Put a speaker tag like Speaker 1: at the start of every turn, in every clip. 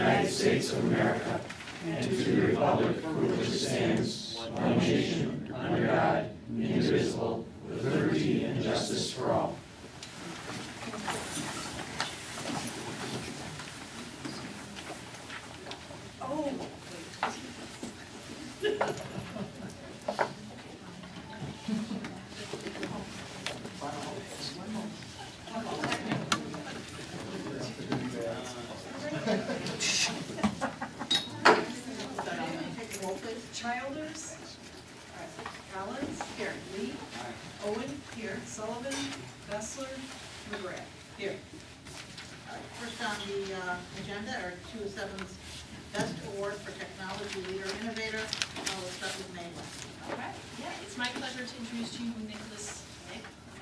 Speaker 1: United States of America and to the republic for which it stands, one nation, under God, indivisible, with liberty and justice for all.
Speaker 2: Childers. Collins. Here. Lee. Owen. Here. Sullivan. Bessler. McGrath. Here.
Speaker 3: All right, first on the agenda are 207's Best Award for Technology Leader Innovator. We'll start with May West.
Speaker 4: Okay, yeah, it's my pleasure to introduce to you Nick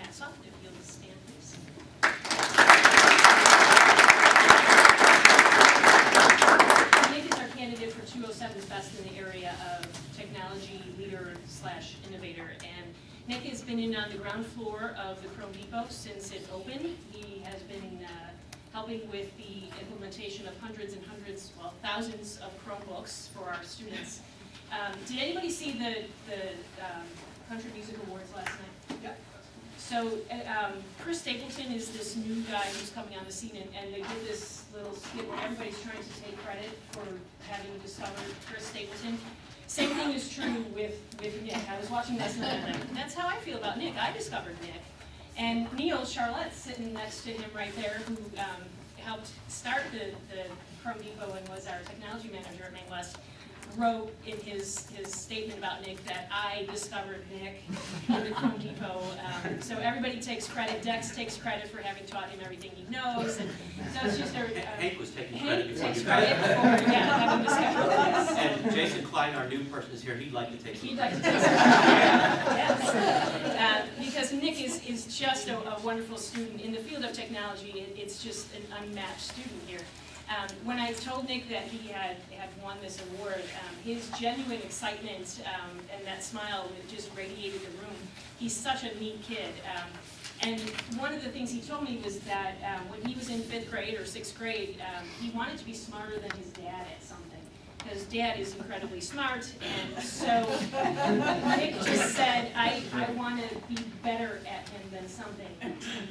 Speaker 4: Massoff, if you'll stand, please. Nick is our candidate for 207's Best in the area of technology leader / innovator, and Nick has been in on the ground floor of the Chrome Depot since it opened. He has been helping with the implementation of hundreds and hundreds, well, thousands of Chromebooks for our students. Did anybody see the Country Music Awards last night?
Speaker 2: Yep.
Speaker 4: So Chris Stapleton is this new guy who's coming on the scene, and they did this little skit where everybody's trying to take credit for having discovered Chris Stapleton. Same thing is true with Nick. I was watching last night, and I'm like, that's how I feel about Nick. I discovered Nick. And Neil Charlotte, sitting next to him right there, who helped start the Chrome Depot and was our technology manager at Maine West, wrote in his statement about Nick that I discovered Nick in the Chrome Depot. So everybody takes credit. Dex takes credit for having taught him everything he knows. And so it's just
Speaker 5: Hank was taking credit before
Speaker 4: takes
Speaker 5: you
Speaker 4: credit for having discovered this.
Speaker 5: And Jason Klein, our new person, is here. He'd like to take some
Speaker 4: He'd like to
Speaker 5: credit.
Speaker 4: take yes. Because Nick is just a wonderful student. In the field of technology, it's just an unmatched student here. When I told Nick that he had won this award, his genuine excitement and that smile just radiated the room. He's such a neat kid. And one of the things he told me was that when he was in 5th grade or 6th grade, he wanted to be smarter than his dad at something. Because Dad is incredibly smart, and so Nick just said, I want to be better at him than something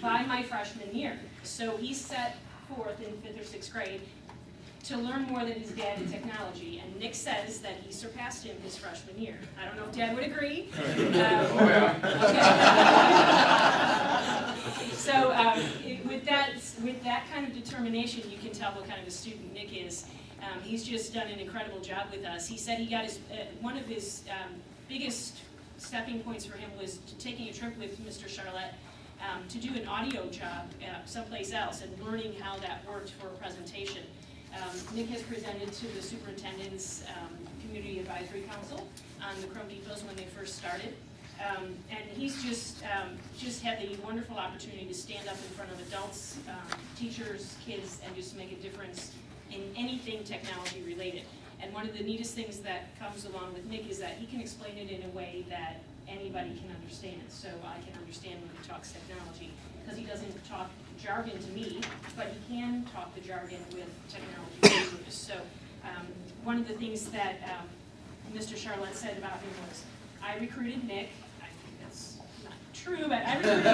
Speaker 4: by my freshman year. So he set forth in 5th or 6th grade to learn more than his dad in technology, and Nick says that he surpassed him his freshman year. I don't know if Dad would agree. So with that kind of determination, you can tell what kind of a student Nick is. He's just done an incredible job with us. He said he got his one of his biggest stepping points for him was taking a trip with Mr. Charlotte to do an audio job someplace else and learning how that worked for a presentation. Nick has presented to the superintendent's community advisory council on the Chrome Depots when they first started. And he's just had the wonderful opportunity to stand up in front of adults, teachers, kids, and just make a difference in anything technology related. And one of the neatest things that comes along with Nick is that he can explain it in a way that anybody can understand. So I can understand when he talks technology, because he doesn't talk jargon to me, but he can talk the jargon with technology users. So one of the things that Mr. Charlotte said about him was, I recruited Nick, I think that's not true, but I recruited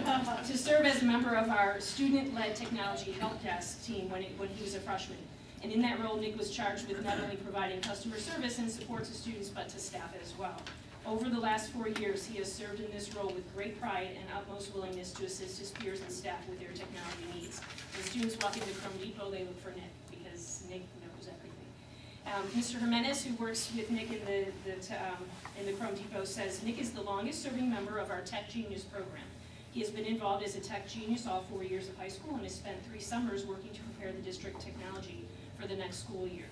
Speaker 4: Nick to serve as a member of our student-led technology help desk team when he was a freshman. And in that role, Nick was charged with not only providing customer service and support to students, but to staff as well. Over the last 4 years, he has served in this role with great pride and utmost willingness to assist his peers and staff with their technology needs. When students walk into Chrome Depot, they look for Nick, because Nick knows everything. Mr. Jimenez, who works with Nick in the Chrome Depot, says Nick is the longest-serving member of our Tech Genius program. He has been involved as a Tech Genius all 4 years of high school and has spent 3 summers working to prepare the district technology for the next school year.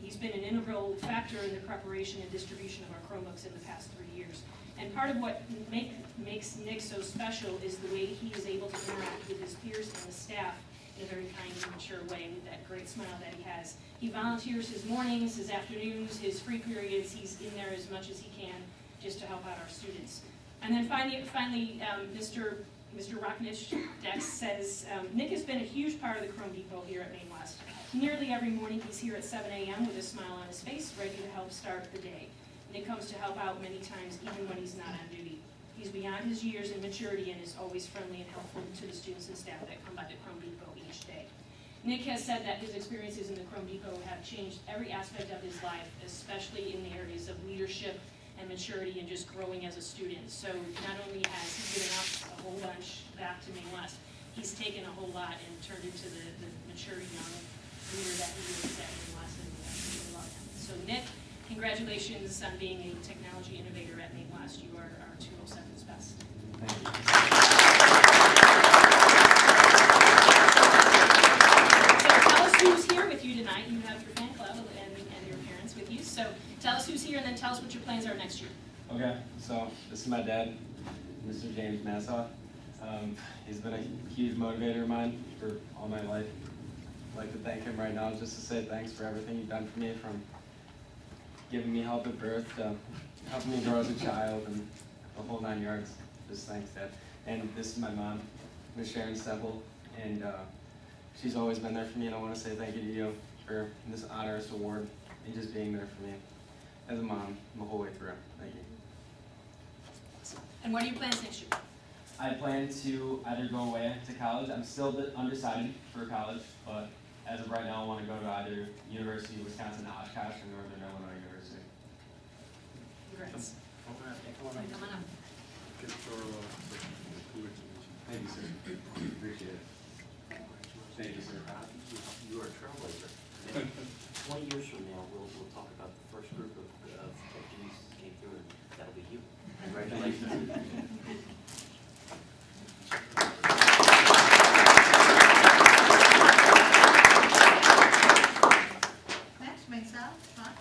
Speaker 4: He's been an integral factor in the preparation and distribution of our Chromebooks in the past 3 years. And part of what makes Nick so special is the way he is able to interact with his peers and the staff in a very kind and mature way with that great smile that he has. He volunteers his mornings, his afternoons, his free periods. He's in there as much as he can just to help out our students. And then finally Mr. Rocknich Dex says, Nick has been a huge part of the Chrome Depot here at Maine West. Nearly every morning he's here at 7 a.m. with a smile on his face, ready to help start the day. Nick comes to help out many times, even when he's not on duty. He's beyond his years in maturity and is always friendly and helpful to the students and staff that come by the Chrome Depot each day. Nick has said that his experiences in the Chrome Depot have changed every aspect of his life, especially in the areas of leadership and maturity and just growing as a student. So not only has he given us a whole bunch back to Maine West, he's taken a whole lot and turned into the mature young leader that he is at Maine West, and we absolutely love him. So Nick, congratulations on being a technology innovator at Maine West. You are our 207's best.
Speaker 6: Thank you.
Speaker 4: So tell us who's here with you tonight. You have your fan club and your parents with you. So tell us who's here and then tell us what your plans are next year.
Speaker 6: Okay, so this is my dad, Mr. James Nassau. He's been a huge motivator of mine for all my life. I'd like to thank him right now just to say thanks for everything you've done for me, from giving me help at birth to helping me grow as a child and the whole 9 yards. Just thanks, Dad. And this is my mom, Miss Sharon Stempel, and she's always been there for me, and I want to say thank you to you for this honors award and just being there for me as a mom the whole way through. Thank you.
Speaker 4: And what are your plans next year?
Speaker 6: I plan to either go away to college. I'm still undecided for college, but as of right now, I want to go to either University of Wisconsin-Oshkosh or Northern Illinois University.
Speaker 4: Congrats.
Speaker 7: Come on up.
Speaker 4: Come on up.
Speaker 6: Thank you, sir. Appreciate it. Thank you, sir.
Speaker 5: You are a trailblazer. And 20 years from now, we'll talk about the first group of techniques that came through, and that'll be you. Congratulations.
Speaker 3: Next, Maine South, Sean.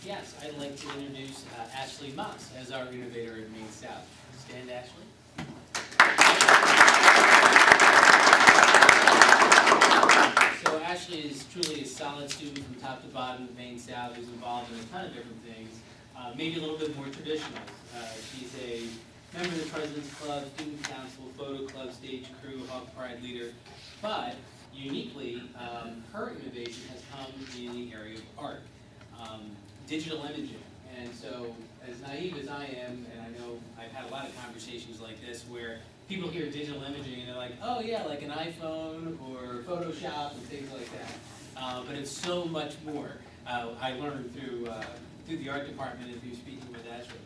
Speaker 7: Yes, I'd like to introduce Ashley Moss as our innovator at Maine South. Stand, Ashley. So Ashley is truly a solid student from top to bottom of Maine South, who's involved in a ton of different things, maybe a little bit more traditional. She's a member of the President's Club, Student Council, Photo Club, Stage Crew, Hawk Pride leader, but uniquely, her innovation has come in the area of art, digital imaging. And so, as naive as I am, and I know I've had a lot of conversations like this where people hear digital imaging and they're like, oh yeah, like an iPhone or Photoshop and things like that. But it's so much more. I learned through the art department and through speaking with Ashley.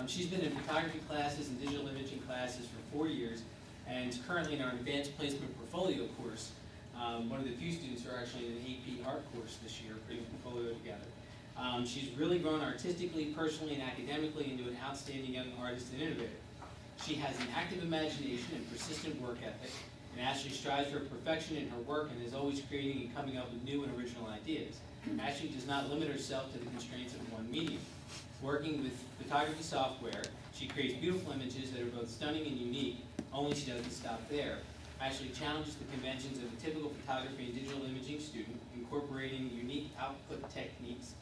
Speaker 7: She's been in photography classes and digital imaging classes for 4 years, and is currently in our advanced placement portfolio course. One of the few students who are actually in an AP art course this year, putting a portfolio together. She's really grown artistically, personally, and academically into an outstanding young artist and innovator. She has an active imagination and persistent work ethic, and Ashley strives for perfection in her work and is always creating and coming up with new and original ideas. Ashley does not limit herself to the constraints of one medium. Working with photography software, she creates beautiful images that are both stunning and unique, only she doesn't stop there. Ashley challenges the conventions of a typical photography and digital imaging student, incorporating unique output techniques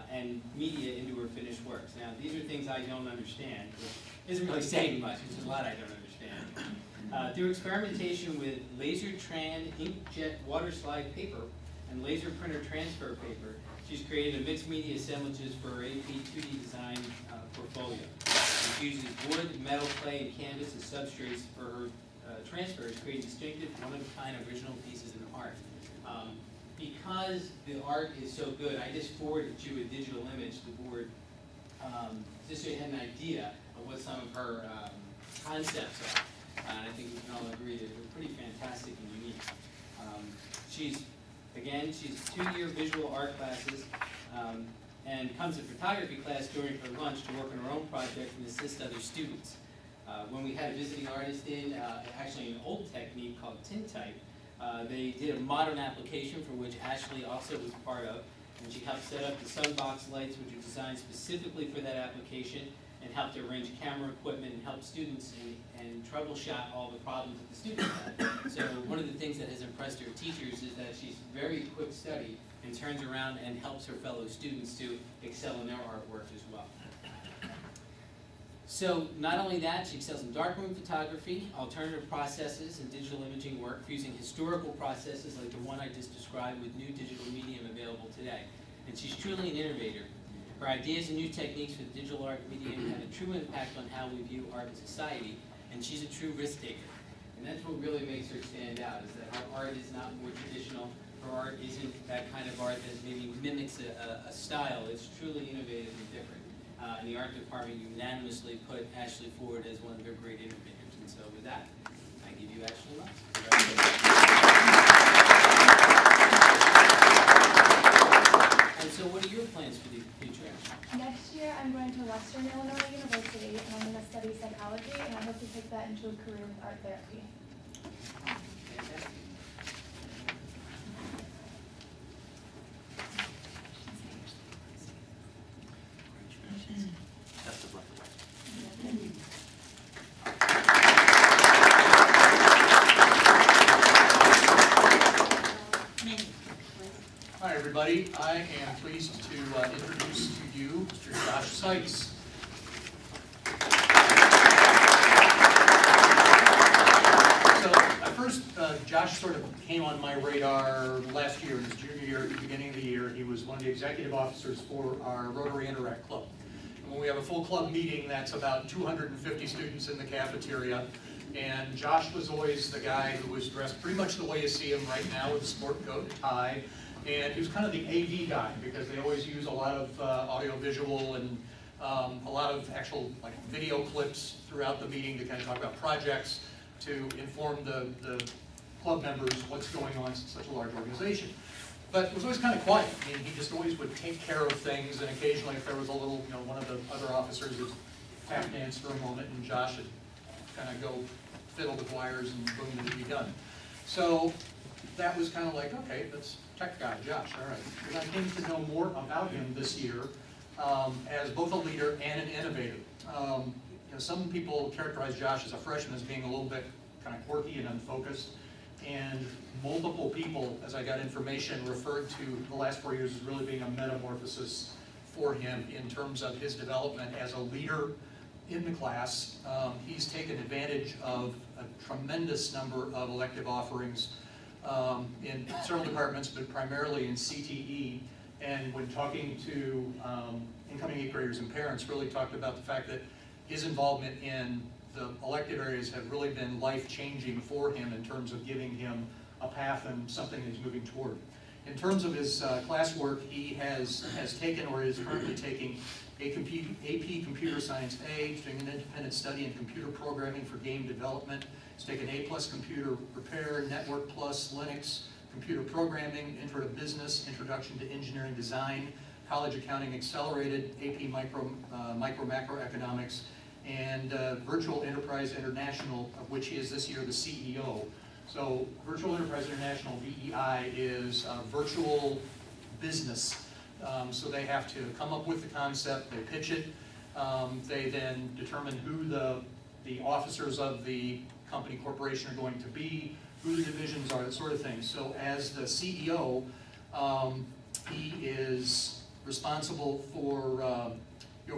Speaker 7: and media into her finished works. Now, these are things I don't understand, which isn't really saying much. There's a lot I don't understand. Through experimentation with LaserTran inkjet water slide paper and laser printer transfer paper, she's created a mixed media assemblages for her AP 2D design portfolio. She uses wood, metal, clay, and canvas as substrates for her transfers, creating distinctive, one-of-a-kind original pieces of art. Because the art is so good, I just forwarded you a digital image to the board, just so you had an idea of what some of her concepts are. And I think we can all agree that they're pretty fantastic and unique. She's 2-year visual art classes, and comes to photography class during her lunch to work on her own project and assist other students. When we had a visiting artist in, actually an old technique called tintype, they did a modern application for which Ashley also was part of, and she helped set up the sunbox lights, which are designed specifically for that application, and helped arrange camera equipment and help students and troubleshoot all the problems that the students had. So one of the things that has impressed her teachers is that she's very quick study and turns around and helps her fellow students to excel in their artwork as well. So not only that, she excels in darkroom photography, alternative processes, and digital imaging work using historical processes like the one I just described with new digital medium available today. And she's truly an innovator. Her ideas and new techniques for the digital art medium have a true impact on how we view art in society, and she's a true risk taker. And that's what really makes her stand out, is that her art is not more traditional. Her art isn't that kind of art that maybe mimics a style. It's truly innovative and different. And the art department unanimously put Ashley forward as one of their great innovators. And so with that, I give you Ashley Lutz. And so what are your plans for the future, Ashley?
Speaker 8: Next year, I'm going to Western Illinois University, and I'm going to study psychology, and I hope to take that into a career with art therapy.
Speaker 7: Fantastic.
Speaker 5: Best of luck.
Speaker 1: Hi, everybody. I am pleased to introduce to you Mr. Josh Sykes. Josh sort of came on my radar last year, in his junior year, at the beginning of the year. He was one of the executive officers for our Rotary Interact Club. And when we have a full club meeting, that's about 250 students in the cafeteria. And Josh was always the guy who was dressed pretty much the way you see him right now, with a sport coat and tie. And he was kind of the AV guy, because they always use a lot of audio-visual and a lot of actual video clips throughout the meeting to kind of talk about projects, to inform the club members what's going on in such a large organization. But it was always kind of quiet. I mean, he just always would take care of things, and occasionally if there was a little, one of the other officers would tap dance for a moment, and Josh would kind of go fiddle with wires, and boom, it would be done. So that was kind of like, okay, that's tech guy, Josh, all right. And I came to know more about him this year as both a leader and an innovator. Some people characterize Josh as a freshman as being a little bit kind of quirky and unfocused, and multiple people, as I got information, referred to the last 4 years as really being a metamorphosis for him in terms of his development as a leader in the class. He's taken advantage of a tremendous number of elective offerings in several departments, but primarily in CTE. And when talking to incoming 8th graders and parents, really talked about the fact that his involvement in the elective areas have really been life-changing for him in terms of giving him a path and something he's moving toward. In terms of his classwork, he has taken or is currently taking AP Computer Science A, doing an independent study in computer programming for game development. He's taken A+ Computer Repair, Network Plus, Linux, Computer Programming, Intro to Business, Introduction to Engineering Design, College Accounting Accelerated, AP Macroeconomics, and Virtual Enterprise International, of which he is this year the CEO. So Virtual Enterprise International, VEI, is virtual business. So they have to come up with the concept, they pitch it, they then determine who the officers of the company corporation are going to be, who the divisions are, that sort of thing. So as the CEO, he is responsible for, he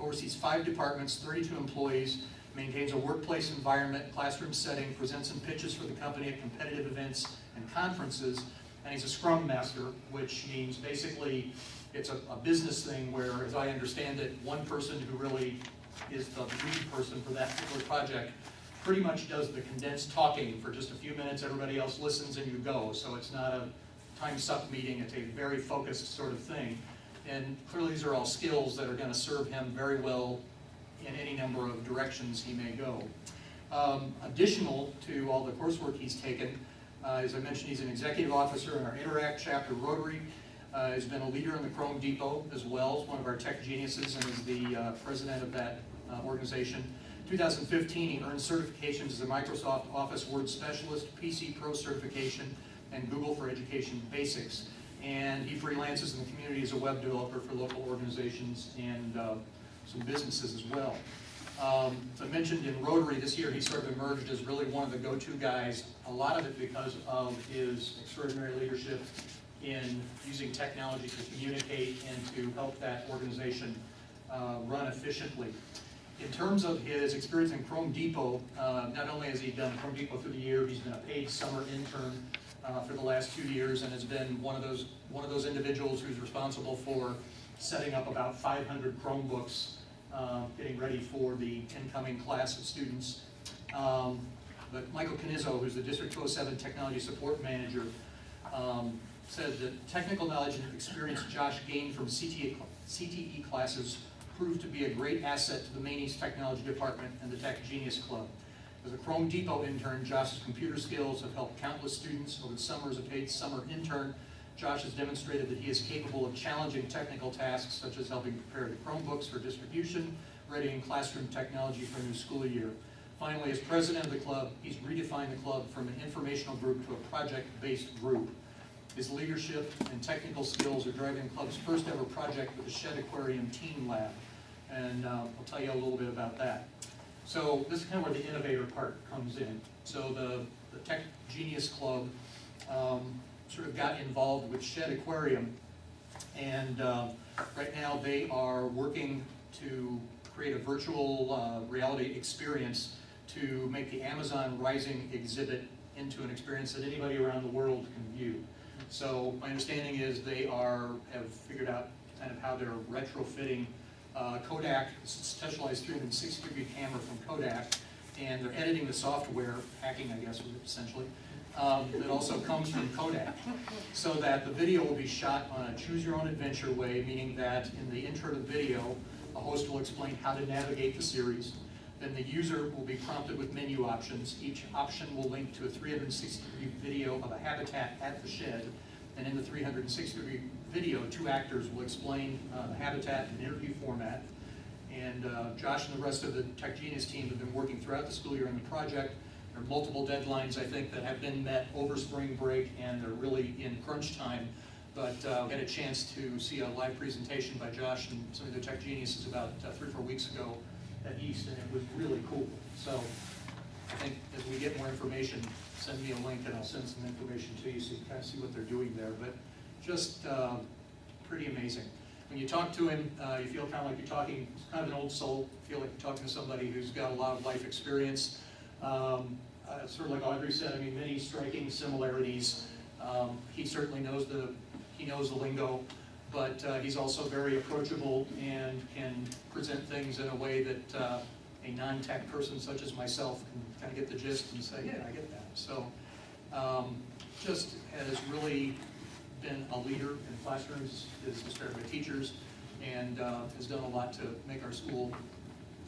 Speaker 1: oversees 5 departments, 32 employees, maintains a workplace environment, classroom setting, presents and pitches for the company at competitive events and conferences, and he's a Scrum Master, which means basically it's a business thing where, as I understand it, one person who really is the lead person for that particular project pretty much does the condensed talking for just a few minutes, everybody else listens and you go. So it's not a time-suck meeting, it's a very focused sort of thing. And clearly these are all skills that are going to serve him very well in any number of directions he may go. Additional to all the coursework he's taken, as I mentioned, he's an executive officer in our Interact chapter Rotary. He's been a leader in the Chrome Depot as well, as one of our tech geniuses, and is the president of that organization. 2015, he earned certifications as a Microsoft Office Word Specialist, PC Pro certification, and Google for Education Basics. And he freelances in the community as a web developer for local organizations and some businesses as well. As I mentioned, in Rotary this year, he sort of emerged as really one of the go-to guys, a lot of it because of his extraordinary leadership in using technology to communicate and to help that organization run efficiently. In terms of his experience in Chrome Depot, not only has he done Chrome Depot through the year, he's been a paid summer intern for the last 2 years, and has been one of those individuals who's responsible for setting up about 500 Chromebooks, getting ready for the incoming class of students. But Michael Canizzo, who's the District 207 Technology Support Manager, said that technical knowledge and experience Josh gained from CTE classes proved to be a great asset to the Maine East Technology Department and the Tech Genius Club. As a Chrome Depot intern, Josh's computer skills have helped countless students. Over the summer as a paid summer intern, Josh has demonstrated that he is capable of challenging technical tasks such as helping prepare the Chromebooks for distribution, readying classroom technology for a new school year. Finally, as president of the club, he's redefined the club from an informational group to a project-based group. His leadership and technical skills are driving the club's first ever project with the Shed Aquarium Team Lab. And I'll tell you a little bit about that. So this is kind of where the innovator part comes in. So the Tech Genius Club sort of got involved with Shed Aquarium, and right now they are working to create a virtual reality experience to make the Amazon Rising exhibit into an experience that anybody around the world can view. So my understanding is they have figured out kind of how they're retrofitting Kodak, specialized 360-degree camera from Kodak, and they're editing the software, hacking I guess essentially, that also comes from Kodak, so that the video will be shot on a choose-your-own-adventure way, meaning that in the intro to the video, a host will explain how to navigate the series. Then the user will be prompted with menu options. Each option will link to a 360-degree video of a habitat at the shed. And in the 360-degree video, 2 actors will explain the habitat in interview format. And Josh and the rest of the Tech Genius team have been working throughout the school year on the project. There are multiple deadlines, I think, that have been met over spring break, and they're really in crunch time. But we had a chance to see a live presentation by Josh and some of the Tech Geniuses about 3 or 4 weeks ago at East, and it was really cool. So I think as we get more information, send me a link and I'll send some information to you so you can kind of see what they're doing there. But just pretty amazing. When you talk to him, you feel kind of like you're talking, kind of an old soul, you feel like you're talking to somebody who's got a lot of life experience. Sort of like Audrey said, I mean, many striking similarities. He certainly knows the lingo, but he's also very approachable and can present things in a way that a non-tech person such as myself can kind of get the gist and say, yeah, I get that. So just has really been a leader in classrooms, is inspired by teachers, and has done a lot to make our school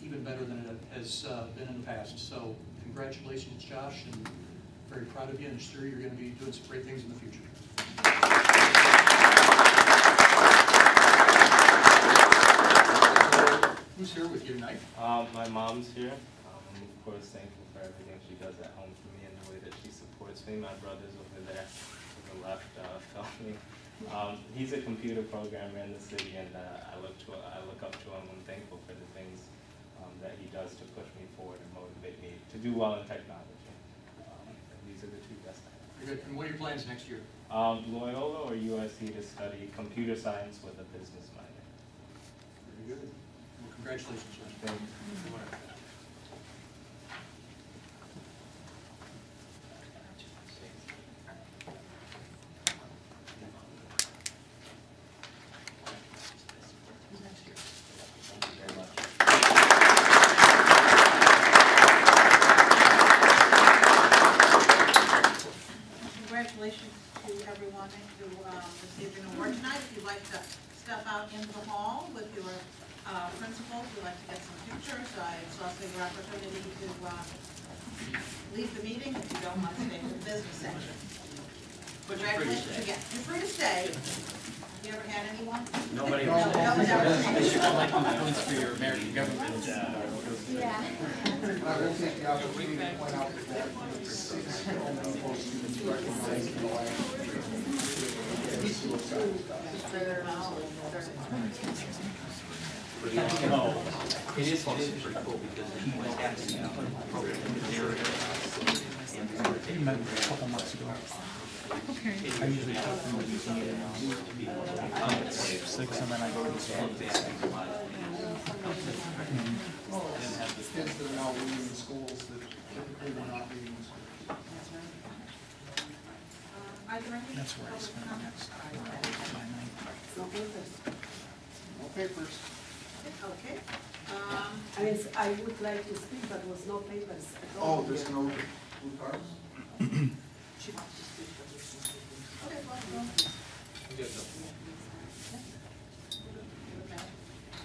Speaker 1: even better than it has been in the past. So congratulations, Josh, and very proud of you, and sure you're going to be doing some great things in the future. Who's here with you tonight?
Speaker 9: My mom's here. I'm of course thankful for everything she does at home for me and the way that she supports me. My brother's over there to the left filming. He's a computer programmer in the city, and I look up to him. I'm thankful for the things that he does to push me forward and motivate me to do well in technology. These are the 2 best things.
Speaker 1: Very good. And what are your plans next year?
Speaker 9: Loyola or USC to study computer science with a business minor.
Speaker 1: Very good. Well, congratulations, Josh.
Speaker 9: Thank you.
Speaker 3: Congratulations to everyone who received an award tonight. If you'd like to step out into the hall with your principals, we'd like to get some pictures. It's also your opportunity to leave the meeting if you don't want to stay for the business section. Congratulations again. You're free to stay. Have you ever had anyone?
Speaker 5: Nobody
Speaker 3: No,
Speaker 5: else.
Speaker 3: ever.
Speaker 5: Like my points for your American government.
Speaker 8: Yeah.
Speaker 10: I will take the opportunity to point out that six elementary students recognized in the last
Speaker 5: It is pretty cool because he was asking program
Speaker 11: He met a couple months ago. Okay. I usually talk to him at 6, and then I go to the
Speaker 10: Well, it's kids that are now reading in schools that typically were not reading in schools.
Speaker 3: Are there any
Speaker 11: That's where I
Speaker 3: public
Speaker 11: spent
Speaker 3: comments?
Speaker 11: my night.
Speaker 10: No papers. No papers.
Speaker 3: Okay.
Speaker 12: I mean, I would like to speak, but was no papers at all.
Speaker 10: Oh, there's no blue cards?
Speaker 12: She wants to speak, but there's no papers.
Speaker 3: Okay, well,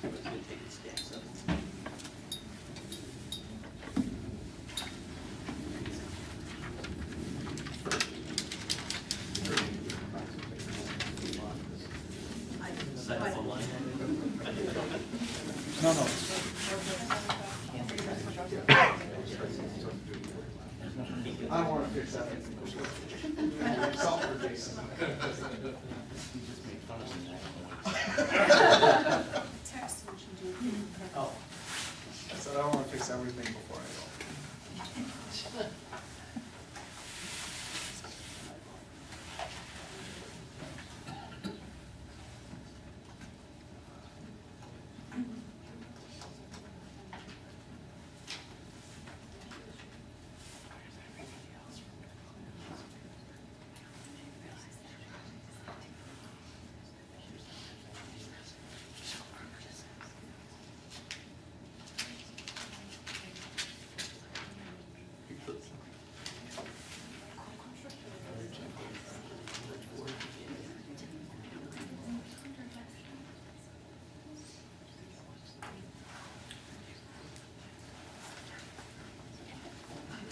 Speaker 5: It's gonna take its steps up. Sign up online.
Speaker 11: No, no.
Speaker 10: I don't wanna fix that. Self-effacing.
Speaker 2: Text what you do.
Speaker 10: Oh. I said I don't wanna fix everything before I go.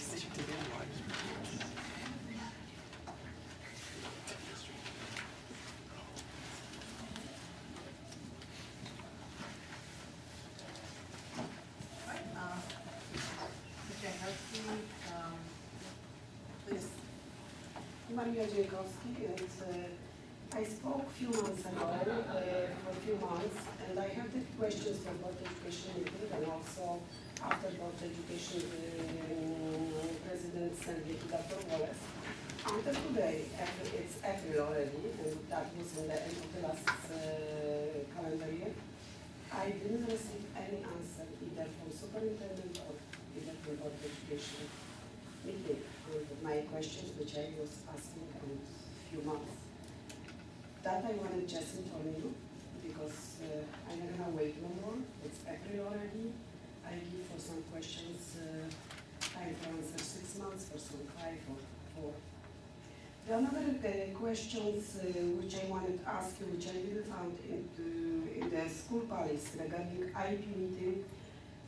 Speaker 3: Mr. Jankowski, please.
Speaker 12: Maria Jankowski, and I spoke a few months ago, for a few months, and I have the questions for both education meeting and also after both education president sent me to Dr. Wallace. Until today, it's April already, and that was in the end of the last calendar year. I didn't receive any answer either from superintendent or either from board of education meeting on my questions which I was asking in a few months. That I wanted just inform you because I'm not gonna wait no more. It's April already. I give for some questions time to answer 6 months, for some 5 or 4. The another questions which I wanted to ask you, which I didn't find in the school policy regarding IEP meeting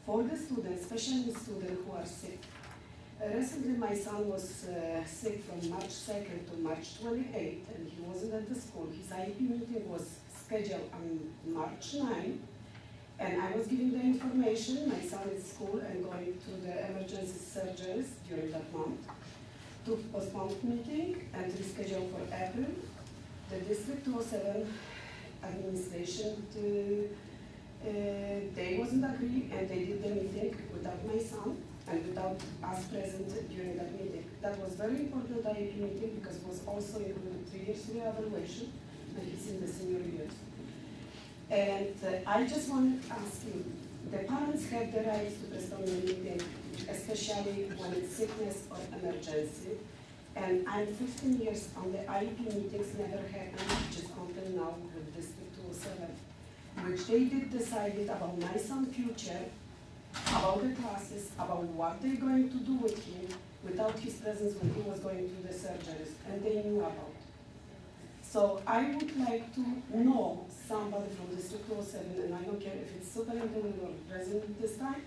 Speaker 12: for the students, especially the students who are sick. Recently, my son was sick from March 2nd to March 28th, and he wasn't at the school. His IEP meeting was scheduled on March 9th, and I was giving the information. My son is at school and going to the emergency surgeries during that month. To postpone meeting and reschedule for April. The District 207 administration, they wasn't agree and they did the meeting without my son and without us present during that meeting. That was very important IEP meeting because it was also included 3 years re-evaluation and he's in the senior years. And I just want to ask you, the parents have the right to postpone the meeting, especially when it's sickness or emergency. And I'm 15 years on the IEP meetings, never happened, just until now with District 207, which they did decided about my son's future, about the classes, about what they're going to do with him without his presence when he was going through the surgeries, and they knew about. So I would like to know somebody from District 207, and I don't care if it's superintendent or president this time,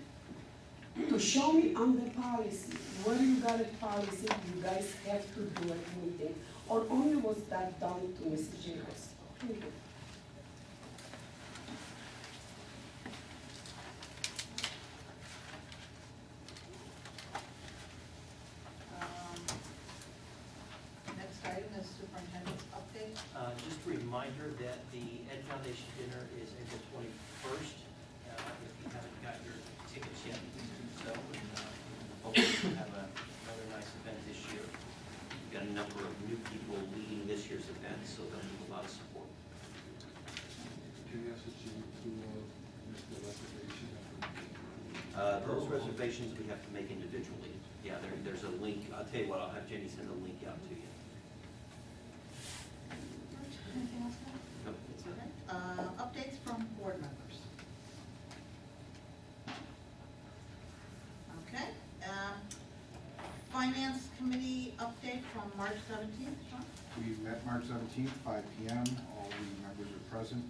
Speaker 12: to show me on the policy, where you got a policy, you guys have to do a meeting, or only was that done to Mrs. Jacobs? Thank you.
Speaker 3: Next item is superintendent's update.
Speaker 5: Just a reminder that the Ed Foundation dinner is April 21st. If you haven't got your tickets yet, please do so. And hopefully we'll have another nice event this year. We've got a number of new people leading this year's event, so they'll need a lot of support.
Speaker 9: Can you ask you to Mr. Lester?
Speaker 5: Those reservations we have to make individually. Yeah, there's a link. I'll tell you what, I'll have Jenny send a link out to you.
Speaker 3: Anything else?
Speaker 5: Nope.
Speaker 3: Updates from board members. Okay. Finance committee update from March 17th, Sean?
Speaker 10: We met March 17th, 5 p.m. All the members are present.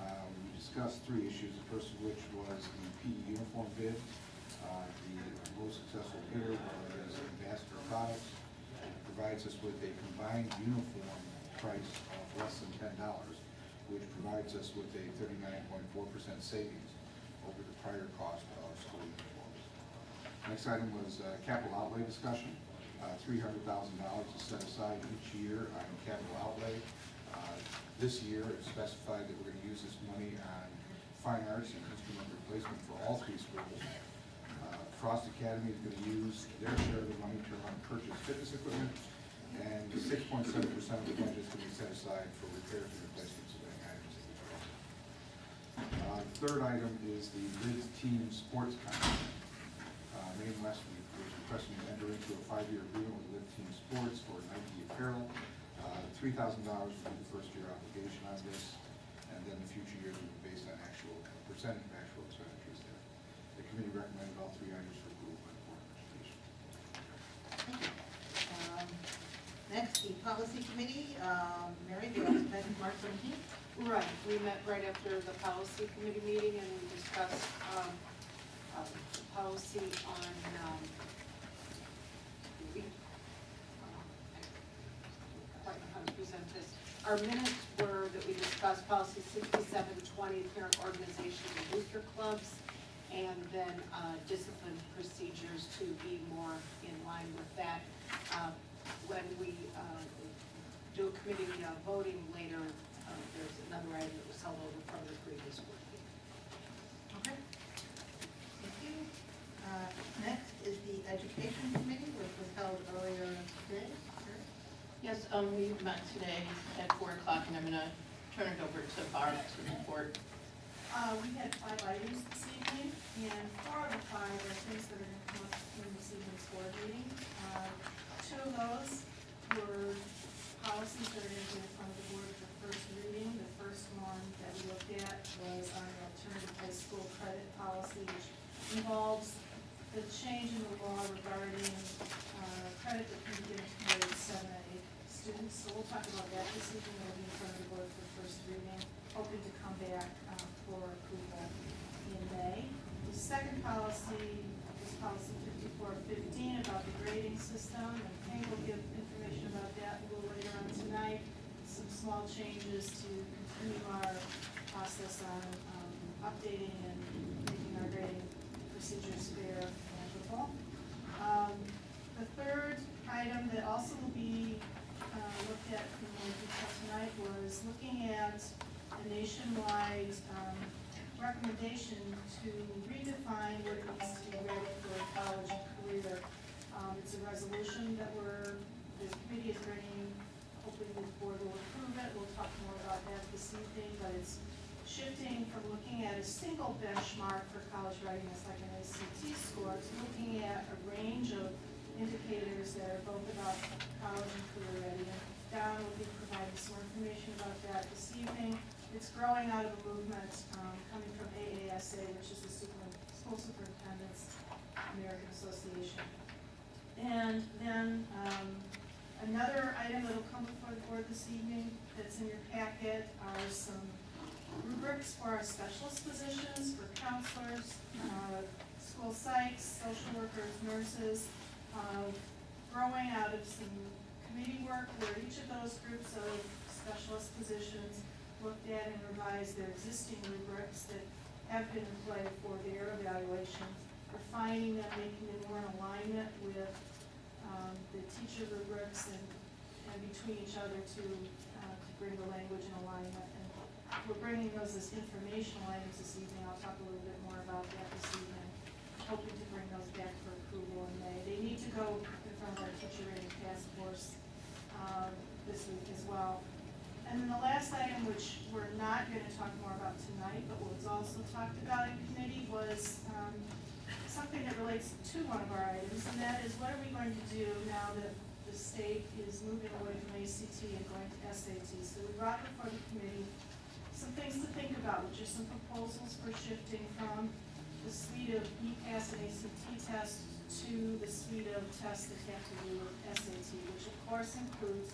Speaker 10: We discussed 3 issues, the first of which was the PE uniform bid. The most successful bidder was Ambassador Products. It provides us with a combined uniform price of less than $10, which provides us with a 39.4% savings over the prior cost of school uniforms. Next item was capital outlay discussion. $300,000 is set aside each year on capital outlay. This year, it's specified that we're going to use this money on fine arts and instrument replacement for all 3 schools. Frost Academy is going to use their share of the money to purchase fitness equipment, and 6.7% of the budget is going to be set aside for repairs and replacements of any items. The third item is the Lids Team Sports Contract. Maine West was requesting to enter into a 5-year agreement with Lids Team Sports for Nike apparel. $3,000 will be the first year obligation on this, and then the future years will be based on actual percentage of actual expenditures there. The committee recommended all 3 items for approval by the Board of Education.
Speaker 3: Thank you. Next, the policy committee. Mary, you also met March 17th?
Speaker 2: Right, we met right after the policy committee meeting and we discussed, policy on, I don't know how to present this. Our minutes were that we discussed policy 6720, parent organization and booster clubs, and then discipline procedures to be more in line with that. When we do a committee voting later, there's another item that was held over from the previous board meeting.
Speaker 3: Okay. Thank you. Next is the education committee, which was held earlier today.
Speaker 13: Yes, we met today at 4 o'clock, and I'm going to turn it over to Barb to report.
Speaker 2: We had 5 items this evening, and 4 of the 5 are things that are going to come up in this evening's board meeting. 2 of those were policies that are going to be in front of the board for first reading. The first one that we looked at was on the alternative high school credit policy, which involves the change in the law regarding credit that can be given to grade 7A students. So we'll talk about that this evening. It'll be in front of the board for first reading, hoping to come back for approval in May. The second policy is policy 5415 about the grading system, and Hank will give information about that a little later on tonight. Some small changes to continue our process on updating and making our grading procedures fair and equitable. The third item that also will be looked at in more detail tonight was looking at a nationwide recommendation to redefine what it means to be ready for a college career. It's a resolution that the committee is bringing, hoping the board will approve it. We'll talk more about that this evening, but it's shifting from looking at a single benchmark for college readiness like an ACT score to looking at a range of indicators that are both about college and career ready. And Don will be providing some more information about that this evening. It's growing out of a movement coming from AASA, which is the School Superintendent's American Association. And then another item that will come before the board this evening that's in your packet are some rubrics for our specialist positions for counselors, school psychs, social workers, nurses, growing out of some committee work where each of those groups of specialist positions looked at and revised their existing rubrics that have been in play for their evaluations, refining them, making them more in alignment with the teacher rubrics and between each other to bring the language in alignment. And we're bringing those as informational items this evening. I'll talk a little bit more about that this evening, hoping to bring those back for approval in May. They need to go in front of our teacher rating task force this week as well. And then the last item, which we're not going to talk more about tonight, but was also talked about in committee, was something that relates to one of our items, and that is what are we going to do now that the state is moving away from ACT and going to SAT? So we brought before the committee some things to think about, which are some proposals for shifting from the suite of EPAS and ACT tests to the suite of tests that have to do with SAT, which of course includes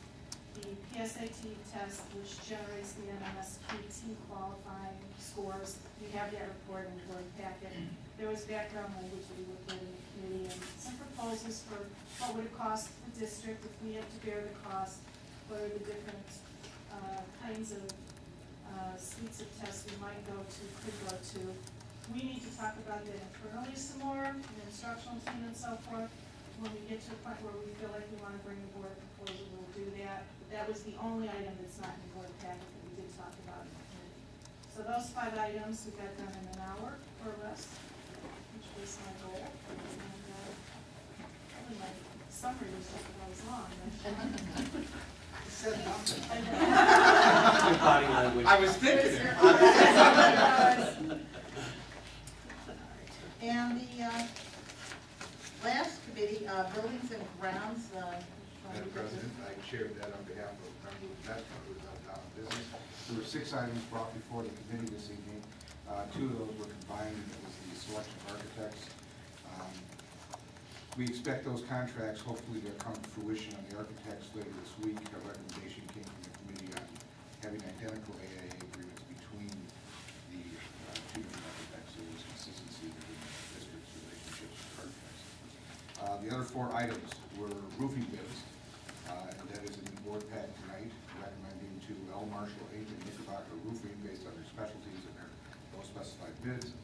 Speaker 2: the PSAT test, which generates the MMSQT qualifying scores. We have that report in the board packet. There was background language that we looked at in the committee and some proposals for what would it cost the district if we have to bear the cost, what are the different kinds of suites of tests we might go to, could go to. We need to talk about that internally some more, the instructional team and so forth. When we get to a point where we feel like we want to bring the board a proposal, we'll do that. But that was the only item that's not in the board packet that we did talk about in the committee. So those 5 items we got done in an hour or less, which was my goal. And probably my summary was just about as long.
Speaker 10: Said nothing.
Speaker 5: Good body language.
Speaker 10: I was thinking it.
Speaker 3: And the last committee, buildings and grounds.
Speaker 10: Madam President, I chaired that on behalf of members of that who was out of business. There were 6 items brought before the committee this evening. 2 of those were combined with the selection of architects. We expect those contracts hopefully to come to fruition on the architects later this week. A recommendation came from the committee on having identical AIA agreements between the 2 different architects, so there's consistency between the district's relationships with architects. The other 4 items were roofing bids, and that is in the board pack tonight, recommending to L. Marshall, Inc. and Knickerbocker Roofing based on their specialties and their no specified bids.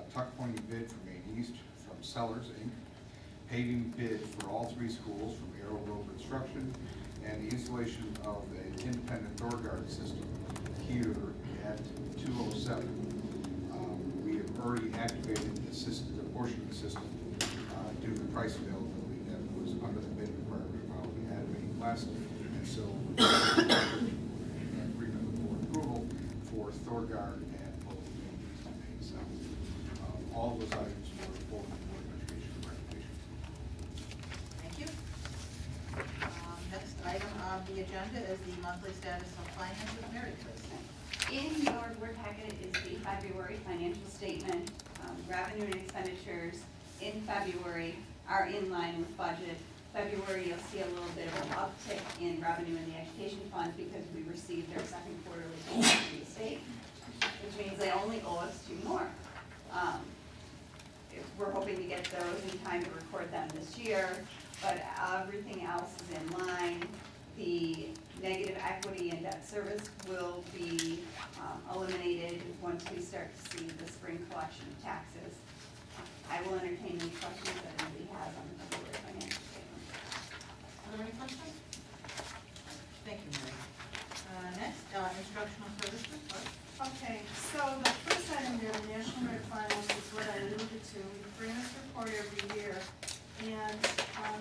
Speaker 10: Tuck pointing bid from Maine East from Sellers, Inc. Paving bid for all 3 schools from Arrow Road Construction, and the installation of an independent door guard system here at 207. We have already activated the system, the portion of the system, due to the price availability that was under the bid requirement while we had Maine West, and so agreement with board approval for Thorgard and both Maine East and Maine South. All of those items were for the board of education recommendation.
Speaker 3: Thank you. Next item on the agenda is the monthly status of finances. Mary, please.
Speaker 14: In your board packet is the February financial statement. Revenue and expenditures in February are in line with budget. February, you'll see a little bit of an uptick in revenue in the education fund because we received our 2nd quarterly payment from the state, which means they only owe us 2 more. We're hoping to get those in time to record them this year, but everything else is in line. The negative equity and debt service will be eliminated once we start to see the spring collection of taxes. I will entertain any questions that anybody has on the February financial statement.
Speaker 3: Are there any questions? Thank you, Mary. Next, instructional services.
Speaker 2: Okay, so the first item there, the National Merit Finals, is what I alluded to. We bring this report every year, and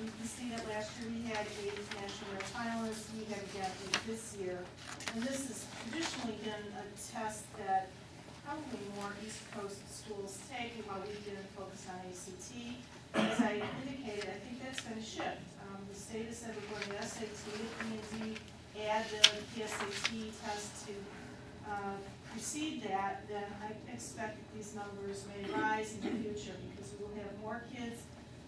Speaker 2: you can see that last year we had 8 National Merit Finalists. We have again 8 this year, and this has traditionally been a test that probably more East Coast schools take, while we didn't focus on ACT. As I indicated, I think that's going to shift. The state has said we're going to SAT, if we indeed add the PSAT test to precede that, then I expect that these numbers may rise in the future because we will have more kids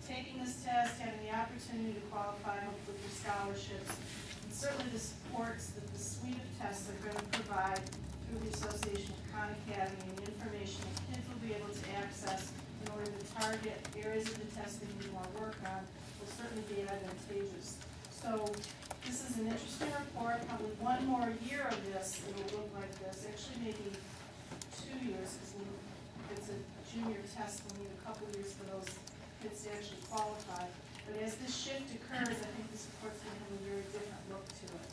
Speaker 2: taking this test, having the opportunity to qualify hopefully for scholarships. And certainly the supports that the suite of tests are going to provide through the Association of Khan Academy and the information that kids will be able to access in order to target areas of the test they need more work on will certainly be advantageous. So this is an interesting report. Probably 1 more year of this, it will look like this. Actually, maybe 2 years, because if it's a junior test, we'll need a couple years for those kids to actually qualify. But as this shift occurs, I think this report's going to have a very different look to it.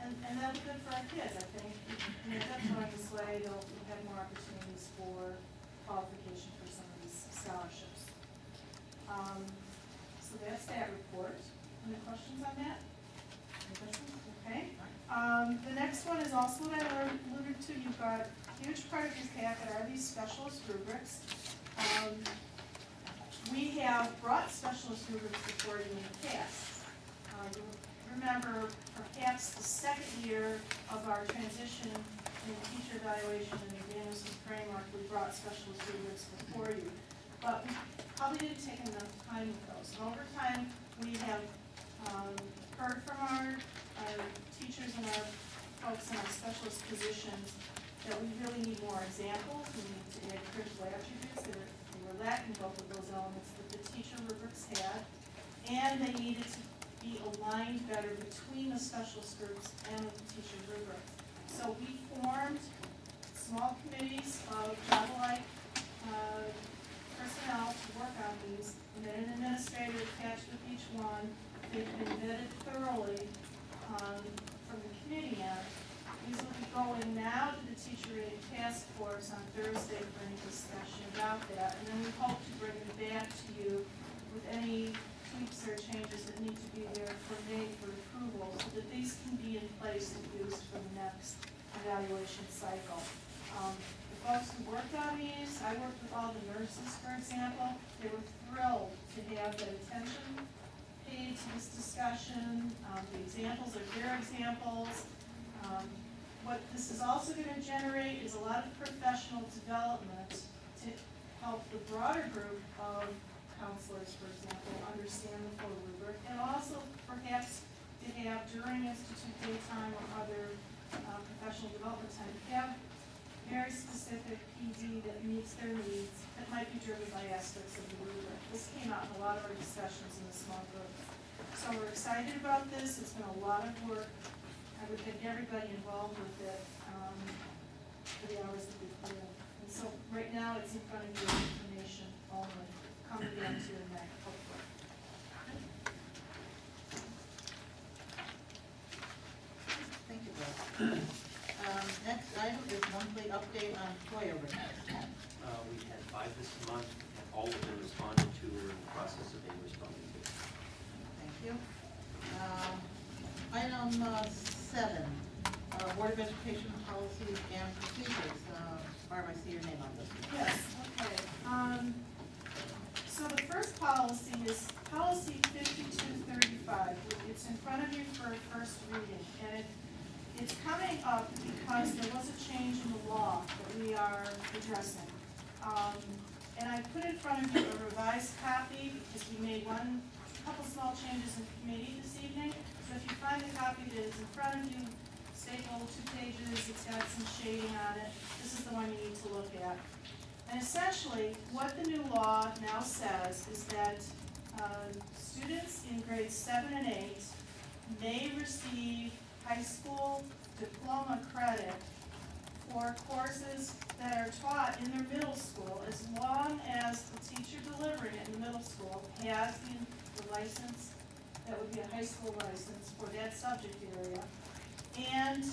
Speaker 2: And that'll be good for our kids, I think. And if that's going this way, they'll have more opportunities for qualification for some of these scholarships. So that's that report. Any questions on that? Any questions? Okay. The next one is also what I alluded to. You've got a huge part of your packet are these specialist rubrics. We have brought specialist rubrics before you in the past. You remember perhaps the second year of our transition in teacher evaluation and examination framework, we brought specialist rubrics before you. But we probably didn't take enough time with those. And over time, we have heard from our teachers and our folks in our specialist positions that we really need more examples. We need to add critical attributes that were lacking both of those elements that the teacher rubrics had, and they needed to be aligned better between the specialist groups and the teacher rubrics. So we formed small committees of job-alike personnel to work on these, and then an administrator attached with each one. They've been vetted thoroughly from the committee end. These will be going now to the teacher aid task force on Thursday for any discussion about that. And then we hope to bring them back to you with any tweaks or changes that need to be there for May for approval, so that these can be in place and used for the next evaluation cycle. The folks who worked on these, I worked with all the nurses, for example. They were thrilled to have that attention paid to this discussion. The examples are their examples. What this is also going to generate is a lot of professional development to help the broader group of counselors, for example, understand the full rubric, and also perhaps to have during institute day time or other professional development time, to have very specific PD that meets their needs that might be driven by aspects of the rubric. This came out in a lot of our discussions in the small groups. So we're excited about this. It's been a lot of work. I would thank everybody involved with it for the hours that we put in. And so right now it's in front of you information only, coming down to your neck, hopefully.
Speaker 3: Thank you, Bill. Next item is monthly update on FOIA requests.
Speaker 5: We had 5 this month, and all of them responded to or in the process of being responded to.
Speaker 3: Thank you. Item 7, Board of Education policies and procedures. Barb, I see your name on this.
Speaker 2: Yes, okay. So the first policy is policy 5235. It's in front of you for first reading, and it's coming up because there was a change in the law that we are addressing. And I put in front of you a revised copy because we made a couple small changes in committee this evening. So if you find the copy that is in front of you, stapled 2 pages, it's got some shading on it, this is the one you need to look at. And essentially, what the new law now says is that students in grades 7 and 8 may receive high school diploma credit for courses that are taught in their middle school, as long as the teacher delivering it in the middle school has the license that would be a high school license for that subject area. And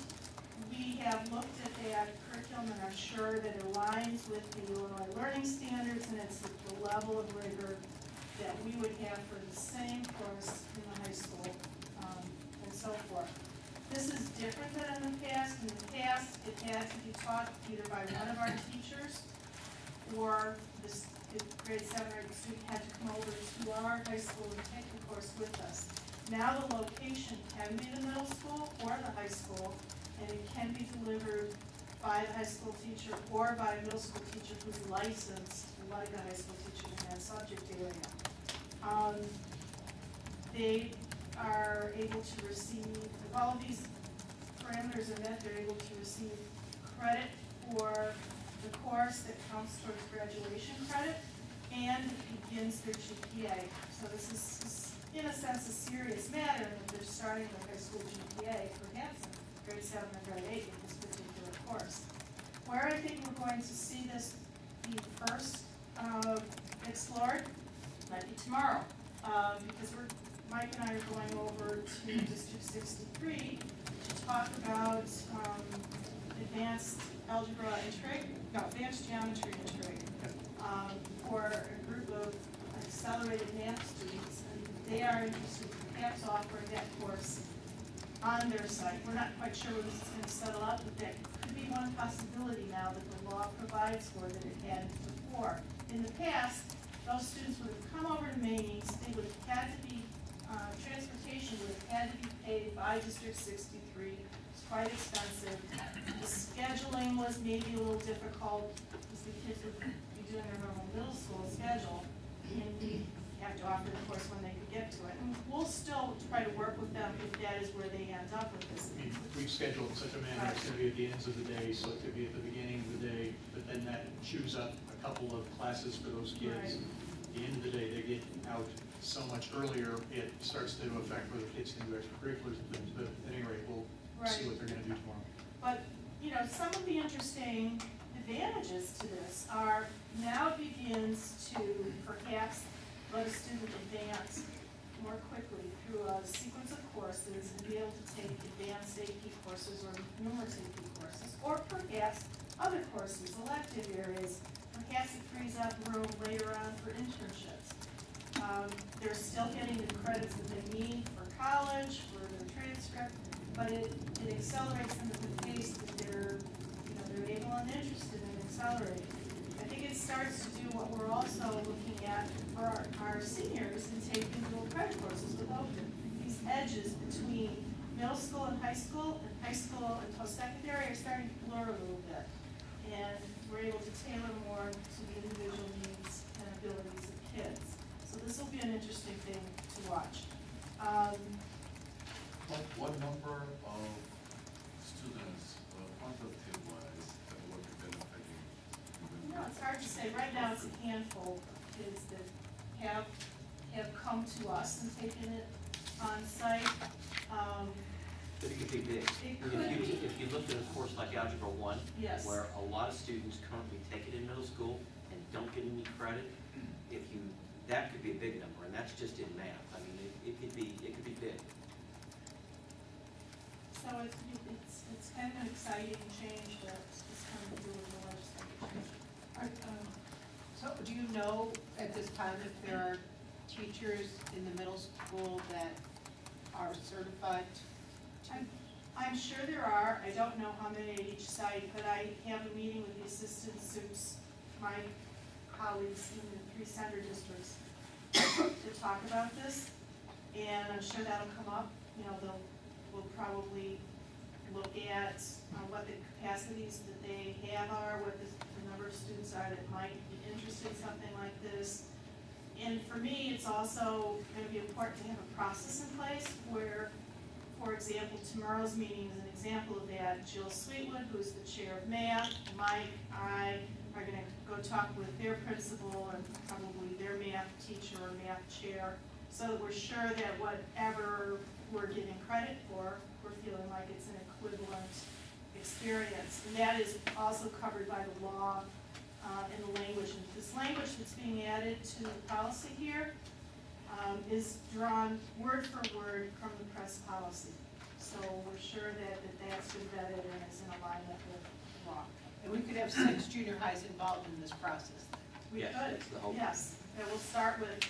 Speaker 2: we have looked at that curriculum and are sure that it aligns with the Illinois Learning Standards, and it's at the level of rigor that we would have for the same course in the high school, and so forth. This is different than in the past. In the past, it had to be taught either by one of our teachers, or the grade 7 or 8 student had to come over to our high school and take the course with us. Now the location can be the middle school or the high school, and it can be delivered by the high school teacher or by a middle school teacher who's licensed, like a high school teacher in that subject area. They are able to receive, if all of these parameters are met, they're able to receive credit for the course that counts towards graduation credit, and it begins their GPA. So this is, in a sense, a serious matter, that they're starting their high school GPA, perhaps in grade 7 or grade 8 with this particular course. Where I think we're going to see this be first explored might be tomorrow, because Mike and I are going over to District 63 to talk about advanced algebra and trig, no, advanced geometry and trig, for a group of accelerated math students, and they are interested in perhaps offering that course on their site. We're not quite sure where this is going to settle out, but that could be one possibility now that the law provides for that it hadn't before. In the past, those students would have come over to Maines, they would have had to be, transportation would have had to be paid by District 63. It's quite expensive. The scheduling was maybe a little difficult, because the kids would be doing their normal middle school schedule, and we have to offer the course when they could get to it. And we'll still try to work with them if that is where they end up with this.
Speaker 1: We've scheduled in such a manner, it's gonna be at the ends of the day, so it could be at the beginning of the day, but then that chews up a couple of classes for those kids.
Speaker 2: Right.
Speaker 1: At the end of the day, they get out so much earlier, it starts to affect whether kids can do extracurriculars and things, but at any rate, we'll see what they're gonna do tomorrow.
Speaker 2: But, you know, some of the interesting advantages to this are now it begins to perhaps let a student advance more quickly through a sequence of courses and be able to take advanced AP courses or numerous AP courses, or perhaps other courses, elective areas. Perhaps it frees up room later on for internships. They're still getting the credits that they need for college, for their transcript, but it accelerates them at the pace that they're able and interested in accelerating. I think it starts to do what we're also looking at for our seniors in taking dual credit courses with Open. These edges between middle school and high school and post-secondary are starting to blur a little bit. And we're able to tailor more to the individual needs and abilities of kids. So this will be an interesting thing to watch.
Speaker 15: What number of students, quantitative-wise, will be benefiting?
Speaker 2: You know, it's hard to say. Right now, it's a handful of kids that have come to us and taken it on site.
Speaker 5: But it could be big.
Speaker 2: It could be.
Speaker 5: If you looked at a course like Algebra 1,
Speaker 2: Yes.
Speaker 5: where a lot of students currently take it in middle school and don't get any credit, that could be a big number, and that's just in math. I mean, it could be big.
Speaker 2: So it's kind of an exciting change that's coming to do with the legislature.
Speaker 3: So do you know at this time if there are teachers in the middle school that are certified?
Speaker 2: I'm sure there are. I don't know how many at each site, but I have a meeting with the assistant suits, my colleagues in the 3 center districts, to talk about this, and I'm sure that'll come up. You know, we'll probably look at what the capacities that they have are, what the number of students are that might be interested in something like this. And for me, it's also going to be important to have a process in place where, for example, tomorrow's meeting is an example of that. Jill Sweetwood, who's the chair of math, Mike, I are going to go talk with their principal and probably their math teacher or math chair, so that we're sure that whatever we're giving credit for, we're feeling like it's an equivalent experience. And that is also covered by the law and the language. And this language that's being added to the policy here is drawn word for word from the press policy. So we're sure that that's been vetted and is in alignment with the law.
Speaker 3: And we could have 6 junior highs involved in this process.
Speaker 2: We
Speaker 5: Yes,
Speaker 2: could,
Speaker 5: that's the hope.
Speaker 2: yes. And we'll start with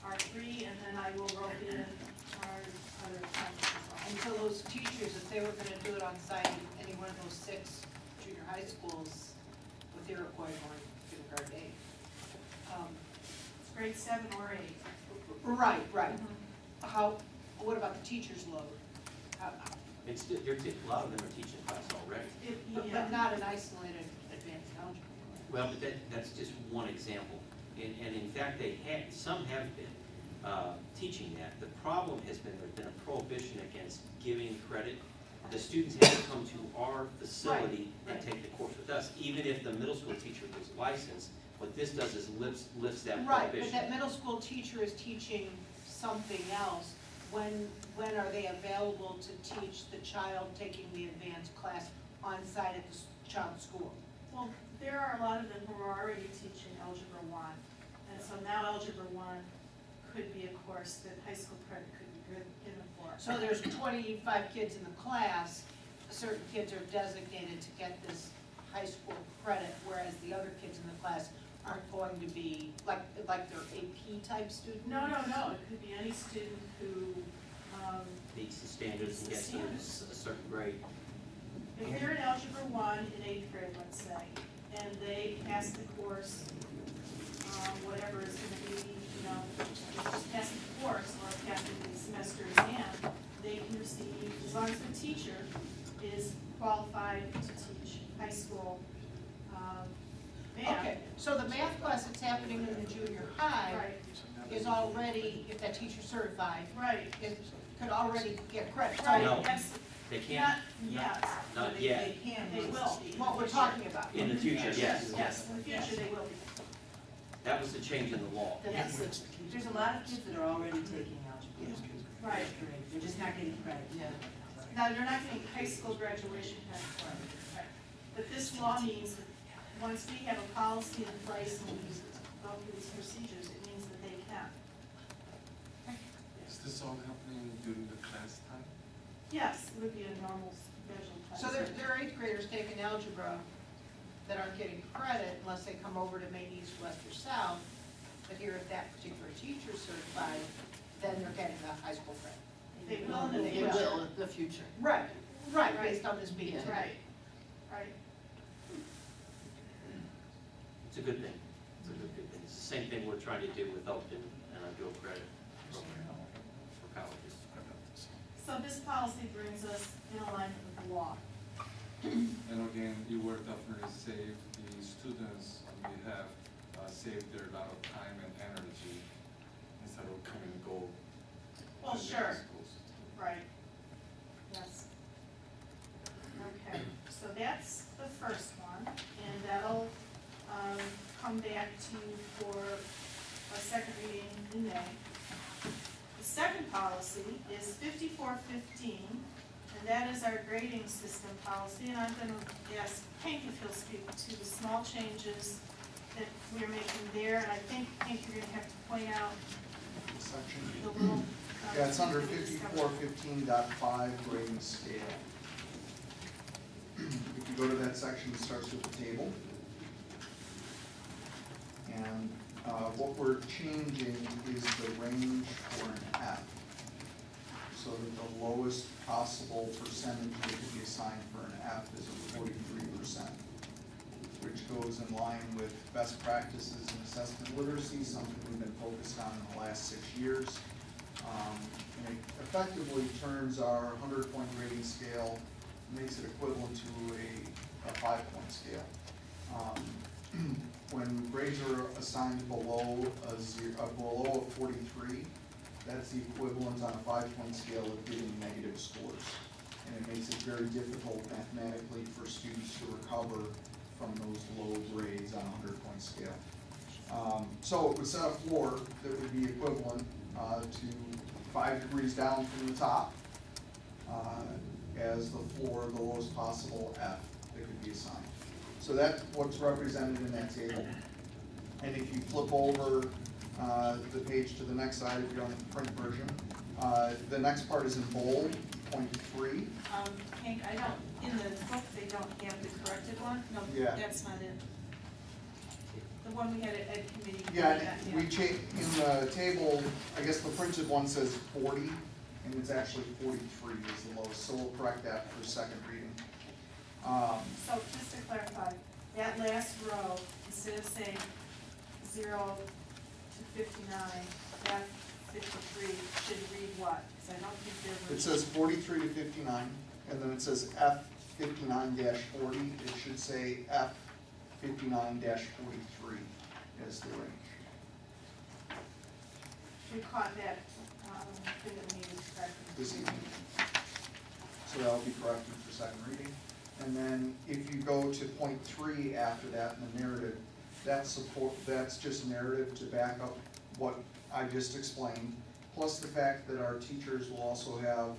Speaker 2: our 3, and then I will rope in our other 10 as well.
Speaker 3: And so those teachers, if they were gonna do it on site in any one of those 6 junior high schools with Iroquois going kindergarten 8.
Speaker 2: It's grade 7 or 8.
Speaker 3: Right. What about the teacher's load?
Speaker 5: A lot of them are teaching class already.
Speaker 3: But not an isolated advanced algebra.
Speaker 5: Well, but that's just one example. And in fact, some have been teaching that. The problem has been, there's been a prohibition against giving credit. The students have to come to our facility and take the course with us, even if the middle school teacher was licensed. What this does is lifts that prohibition.
Speaker 3: Right, but that middle school teacher is teaching something else. When are they available to teach the child taking the advanced class on site at the child's school?
Speaker 2: Well, there are a lot of them who are already teaching Algebra 1. And so now Algebra 1 could be a course that high school credit could be given for.
Speaker 3: So there's 25 kids in the class, certain kids are designated to get this high school credit, whereas the other kids in the class aren't going to be, like they're AP type students?
Speaker 2: No. It could be any student who
Speaker 5: Meets the standards and gets to a certain grade.
Speaker 2: if they're in Algebra 1 in 8th grade, let's say, and they pass the course whatever is gonna be, you know, just passing the course or passing the semester exam, they can receive, as long as the teacher is qualified to teach high school, math.
Speaker 3: Okay, so the math class that's happening in the junior high
Speaker 2: Right,
Speaker 3: is already, if that teacher's certified,
Speaker 2: right,
Speaker 3: it could already get credit.
Speaker 2: right,
Speaker 5: No.
Speaker 2: that's,
Speaker 5: They can't,
Speaker 2: not yet,
Speaker 5: not yet.
Speaker 2: they will.
Speaker 3: What we're talking about.
Speaker 5: In the future, yes,
Speaker 2: Yes,
Speaker 5: yes.
Speaker 2: in the future they will be.
Speaker 5: That was the change in the law.
Speaker 2: Yes.
Speaker 16: There's a lot of kids that are already taking algebra.
Speaker 2: Right.
Speaker 16: They're just not getting credit.
Speaker 2: Now, you're not getting high school graduation credit. But this law means that once we have a policy in place and we go through these procedures, it means that they can.
Speaker 15: Is this all happening during the class time?
Speaker 2: Yes, it would be a normal schedule class.
Speaker 3: So there are eighth graders taking algebra that aren't getting credit unless they come over to Maine East, West, or South. But here, if that particular teacher's certified, then they're getting the high school credit.
Speaker 2: They will in the
Speaker 13: They
Speaker 2: future.
Speaker 13: will in the future.
Speaker 3: Right, right,
Speaker 2: Right.
Speaker 3: based on this meeting
Speaker 13: Yeah.
Speaker 3: today.
Speaker 2: Right, right.
Speaker 5: It's a good thing. It's a good thing. It's the same thing we're trying to do with Elkton and our dual credit program for colleges.
Speaker 2: So this policy brings us in alignment with the law.
Speaker 15: And again, you will definitely save the students on behalf, save their lot of time and energy instead of come and go.
Speaker 2: Well,
Speaker 15: to
Speaker 2: sure.
Speaker 15: different schools.
Speaker 2: Right. Yes. Okay, so that's the first one, and that'll, come back to you for a second reading in May. The second policy is 5415, and that is our grading system policy, and I'm gonna ask Hank if he'll speak to the small changes that we're making there, and I think, Hank, you're gonna have to point out
Speaker 10: Section.
Speaker 2: the little.
Speaker 10: Yeah, it's under 5415.5 grading scale. If you go to that section, it starts with the table. And what we're changing is the range for an F. So that the lowest possible percentage that could be assigned for an F is a 43%, which goes in line with best practices in assessment literacy, something we've been focused on in the last 6 years. And it effectively turns our 100-point grading scale, makes it equivalent to a 5-point scale. When grades are assigned below below a 43, that's the equivalent on a 5-point scale of getting negative scores. And it makes it very difficult mathematically for students to recover from those low grades on a 100-point scale. So it would set a floor that would be equivalent to 5 degrees down from the top as the floor, the lowest possible F that could be assigned. So that's what's represented in that table. And if you flip over the page to the next side, if you're on the print version, the next part is in bold, point 3.
Speaker 2: Hank, I don't, in the book, they don't have the corrected one, no,
Speaker 10: Yeah.
Speaker 2: that's not it. The one we had at Ed Committee.
Speaker 10: Yeah, and we in the table, I guess the printed one says 40, and it's actually 43 is the lowest, so we'll correct that for second reading.
Speaker 2: So just to clarify, that last row, instead of saying 0 to 59, that 53 should read what? Because I don't think there
Speaker 10: It
Speaker 2: was.
Speaker 10: says 43 to 59, and then it says F 59-40. It should say F 59-43 as the range.
Speaker 2: We caught that, thing that we needed to correct.
Speaker 10: This evening. So that'll be corrected for second reading. And then if you go to point 3 after that in the narrative, that's just narrative to back up what I just explained, plus the fact that our teachers will also have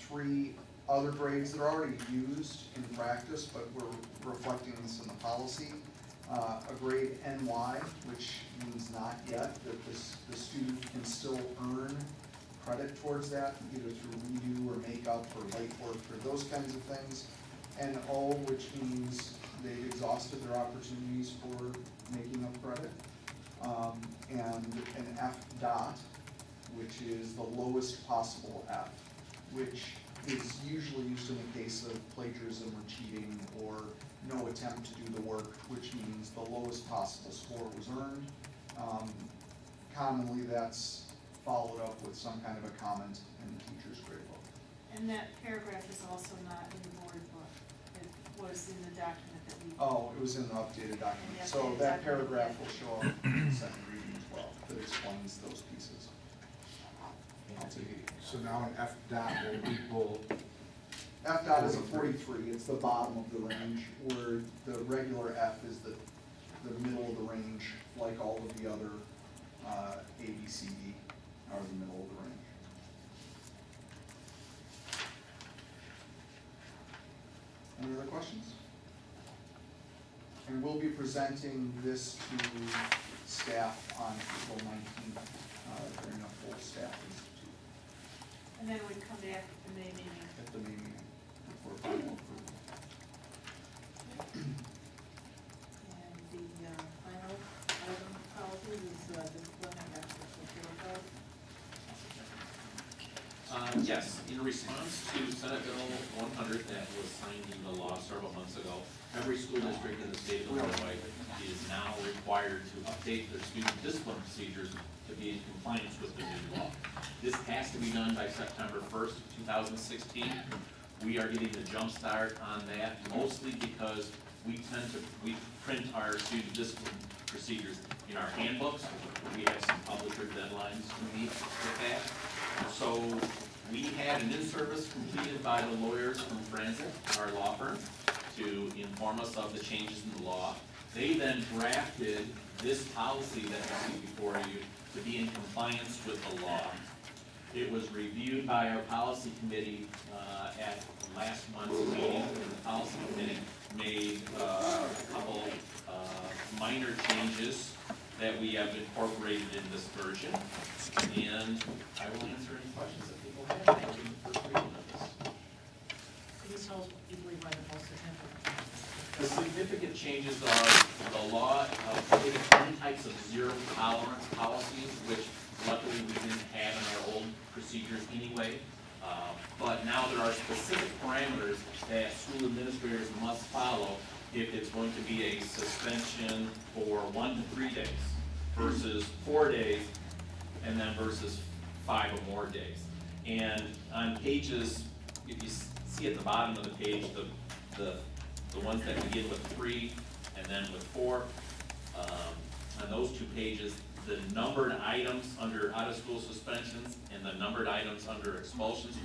Speaker 10: 3 other grades that are already used in practice, but we're reflecting this in the policy. A grade NY, which means not yet, that the student can still earn credit towards that, either through redo or makeup or late work or those kinds of things. And O, which means they've exhausted their opportunities for making up credit. And an F dot, which is the lowest possible F, which is usually used in the case of plagiarism or cheating or no attempt to do the work, which means the lowest possible score was earned.
Speaker 17: Commonly, that's followed up with some kind of a comment in the teacher's grade book.
Speaker 2: And that paragraph is also not in the board book. It was in the document that we.
Speaker 17: Oh, it was in the updated document.
Speaker 2: Yeah,
Speaker 17: So
Speaker 2: updated
Speaker 17: that
Speaker 2: document,
Speaker 17: paragraph
Speaker 2: yeah.
Speaker 17: will show up in the second reading as well, that explains those pieces. I'll take it.
Speaker 10: So now an F dot will equal,
Speaker 17: F dot is a 43, it's the bottom of the range, where the regular F is the middle of the range, like all of the other A, B, C, D are the middle of the range. Any other questions? And we'll be presenting this to staff on April 19th during a full staff institute
Speaker 2: And then we'd come back at the May meeting.
Speaker 17: at the May meeting for final approval.
Speaker 3: And the final item of policy is discipline and ethics of the code.
Speaker 18: Yes, in response to Senate Bill 100 that was signed into law several months ago, every school district in the state of Illinois is now required to update their student discipline procedures to be in compliance with the new law. This has to be done by September 1st, 2016. We are getting a jump start on that, mostly because we print our student discipline procedures in our handbooks. We have some publisher deadlines to meet with that. So we had an in-service completed by the lawyers from Franzen, our law firm, to inform us of the changes in the law. They then drafted this policy that you see before you to be in compliance with the law. It was reviewed by our policy committee at last month's meeting, and the policy committee made a couple minor changes that we have incorporated in this version. And I will answer any questions that people have after the first reading of this.
Speaker 3: Can you tell us what you believe are the most significant?
Speaker 18: The significant changes are the law created 10 types of zero tolerance policies, which luckily we didn't have in our old procedures anyway. But now there are specific parameters that school administrators must follow if it's going to be a suspension for 1 to 3 days versus 4 days and then versus 5 or more days. And on pages, if you see at the bottom of the page, the ones that begin with 3 and then with 4, on those 2 pages, the numbered items under out-of-school suspensions and the numbered items under expulsions,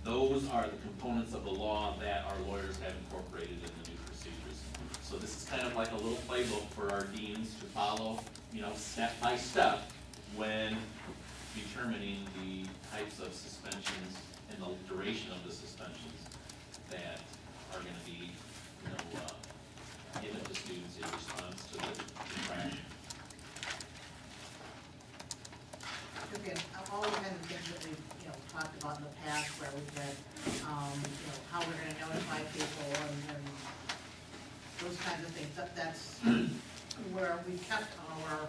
Speaker 18: those are the components of the law that our lawyers have incorporated in the new procedures. So this is kind of like a little playbook for our deans to follow, step by step when determining the types of suspensions and the duration of the suspensions that are going to be, given to students in response to the infraction.
Speaker 3: Okay, all the kind of things that we've, talked about in the past, where we've read, how we're gonna notify people and those kinds of things, that's where we kept our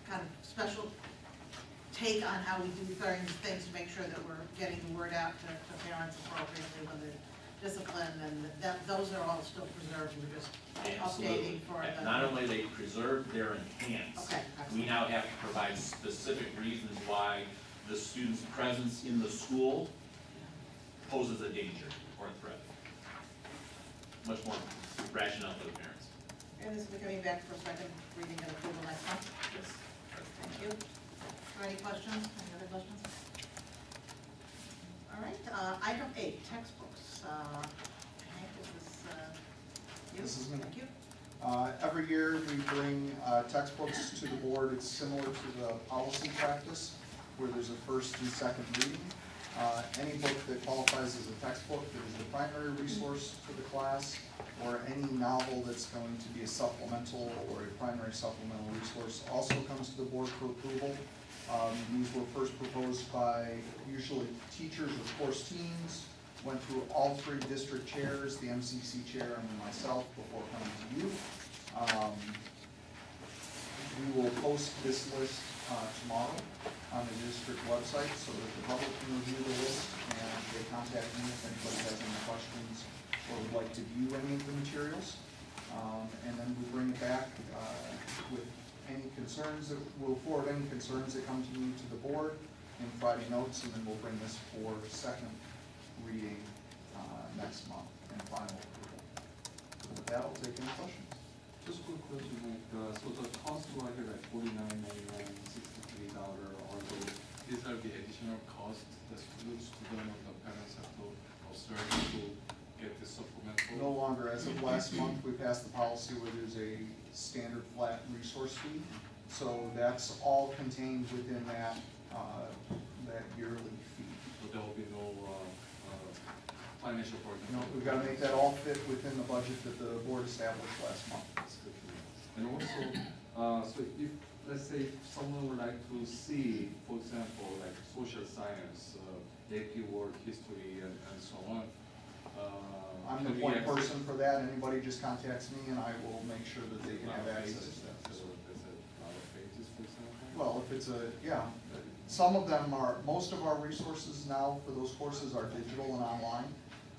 Speaker 3: kind of special take on how we do things to make sure that we're getting the word out to parents appropriately when they're disciplined, and those are all still preserved, we're just updating for the.
Speaker 18: Not only are they preserved, they're enhanced.
Speaker 3: Okay,
Speaker 18: We now have to provide specific reasons why the student's presence in the school poses a danger or a threat. Much more rationale for the parents.
Speaker 3: And this will be coming back for second reading and approval next month?
Speaker 18: Yes.
Speaker 3: Thank you. Are there any questions? Any other questions? All right, item 8, textbooks. Hank, is this you?
Speaker 17: This is me.
Speaker 3: Thank you.
Speaker 17: Every year we bring textbooks to the board. It's similar to the policy practice where there's a first and second reading. Any book that qualifies as a textbook that is the primary resource for the class, or any novel that's going to be a supplemental or a primary supplemental resource also comes to the board for approval. These were first proposed by usually teachers or course teams, went through all 3 district chairs, the MCC chair and myself, before coming to you. We will post this list tomorrow on the district website so that the public can review the list and they contact me if anybody has any questions or would like to view any of the materials. And then we bring it back with any concerns, we'll forward any concerns that come to me to the board in Friday notes, and then we'll bring this for second reading next month and final approval. With that, I'll take any questions.
Speaker 15: Just a quick question, Mike, so the cost right here, like $49.99, $63, are these are the additional costs the student or the parents have to observe to get the supplemental?
Speaker 17: No longer, as of last month, we passed the policy where there's a standard flat resource fee. So that's all contained within that, that yearly fee.
Speaker 15: So there will be no financial burden?
Speaker 17: No, we've got to make that all fit within the budget that the board established last month.
Speaker 15: That's good to know. And also, so if, let's say, someone would like to see, for example, like social science, AP world history, and so on.
Speaker 17: I'm the point person for that. Anybody just contacts me and I will make sure that they can have access to that.
Speaker 15: So there's a lot of pages, for example?
Speaker 17: Well, if it's a, yeah, some of them are, most of our resources now for those courses are digital and online.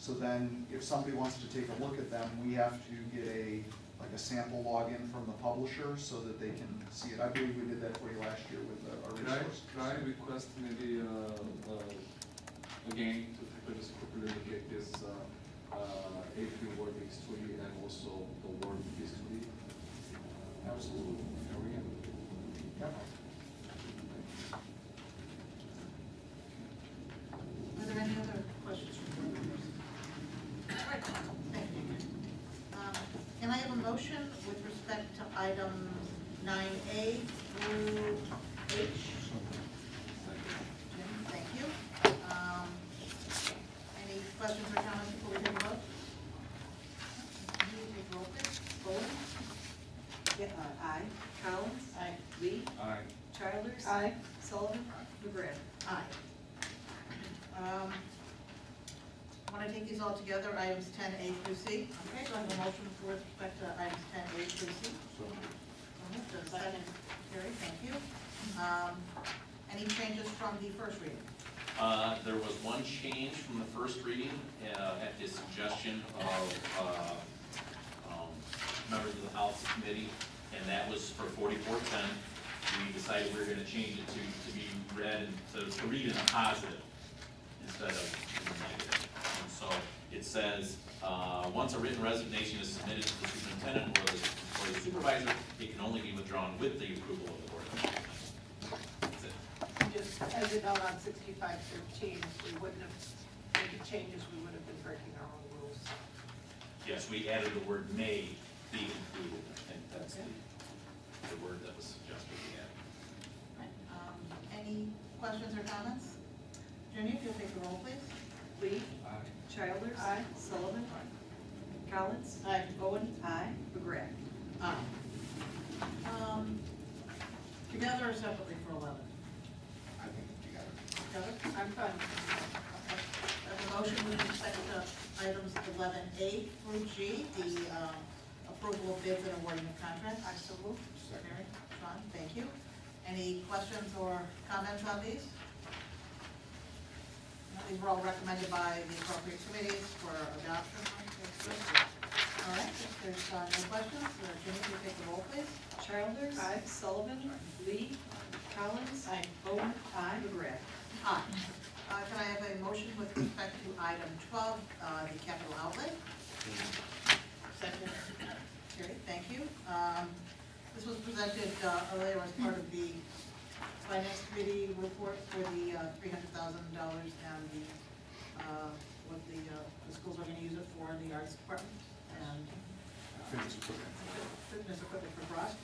Speaker 17: So then if somebody wants to take a look at them, we have to get like a sample login from the publisher so that they can see it. I believe we did that for you last year with our resource.
Speaker 15: Could I request maybe, again, to take a look at this AP world history and also the world history?
Speaker 17: Absolutely.
Speaker 15: Area?
Speaker 17: Yep.
Speaker 3: Are there any other questions from board members? All right, thank you. Can I have a motion with respect to item 9A through H? Jim, thank you. Any questions or comments before we take a vote? Can you take roll, please? Bowen?
Speaker 16: Yeah, aye. Collins?
Speaker 13: Aye.
Speaker 16: Lee?
Speaker 15: Aye.
Speaker 16: Childers?
Speaker 13: Aye.
Speaker 16: Sullivan? McGrath?
Speaker 3: Aye. Want to take these all together, items 10A through C? Okay, so I have a motion with respect to items 10A through C. Second. Carrie, thank you. Any changes from the first reading?
Speaker 18: There was one change from the first reading, at the suggestion of, members of the policy committee, and that was for 4410. We decided we were gonna change it to be read, to read in a positive instead of in a negative. And so it says, once a written resignation is submitted to the superintendent or the supervisor, it can only be withdrawn with the approval of the board of education. That's it.
Speaker 13: Just as a note on 6513, if we wouldn't have made the changes, we would have been breaking our own rules.
Speaker 18: Yes, we added the word may be included. I think that's the word that was suggested we add.
Speaker 3: Any questions or comments? Jenny, if you'll take the roll, please.
Speaker 16: Lee?
Speaker 15: Aye.
Speaker 16: Childers?
Speaker 13: Aye.
Speaker 16: Sullivan? Collins?
Speaker 13: Aye.
Speaker 16: Bowen? Aye. McGrath?
Speaker 3: Aye. Together or separately for 11?
Speaker 10: I think together.
Speaker 3: Together?
Speaker 13: I'm fine.
Speaker 3: I have a motion with respect to items 11A through G, the approval of bids and awarding of contracts. I so move. Mary, Sean, thank you. Any questions or comments on these? These were all recommended by the appropriate committees for adoption. All right, if there's no questions, Jenny, will you take the roll, please?
Speaker 16: Childers? Aye. Sullivan? Lee? Collins?
Speaker 13: Aye.
Speaker 16: Bowen? Aye. McGrath?
Speaker 3: Aye. Can I have a motion with respect to item 12, the capital outlay?
Speaker 13: Second.
Speaker 3: Carrie, thank you. This was presented earlier as part of the Finance Committee report for the $300,000 and the, what the schools are gonna use it for in the arts department and
Speaker 10: Fitness equipment.
Speaker 3: fitness equipment for Frost.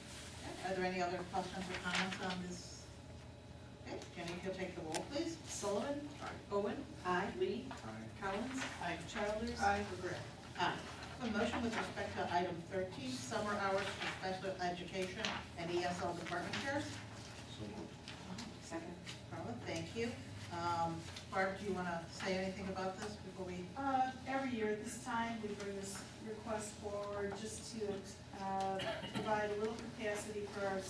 Speaker 3: Are there any other questions or comments on this? Okay, Jenny, if you'll take the roll, please.
Speaker 16: Sullivan?
Speaker 10: Aye.
Speaker 16: Bowen? Aye. Lee?
Speaker 10: Aye.
Speaker 16: Collins?
Speaker 13: Aye.
Speaker 16: Childers?
Speaker 13: Aye.
Speaker 16: McGrath?
Speaker 3: Aye. A motion with respect to item 13, summer hours for special education and ESL department chairs.
Speaker 10: So moved.
Speaker 16: Second.
Speaker 3: Carla, thank you. Barb, do you want to say anything about this before we?
Speaker 2: Every year at this time, we bring this request forward just to provide a little capacity for our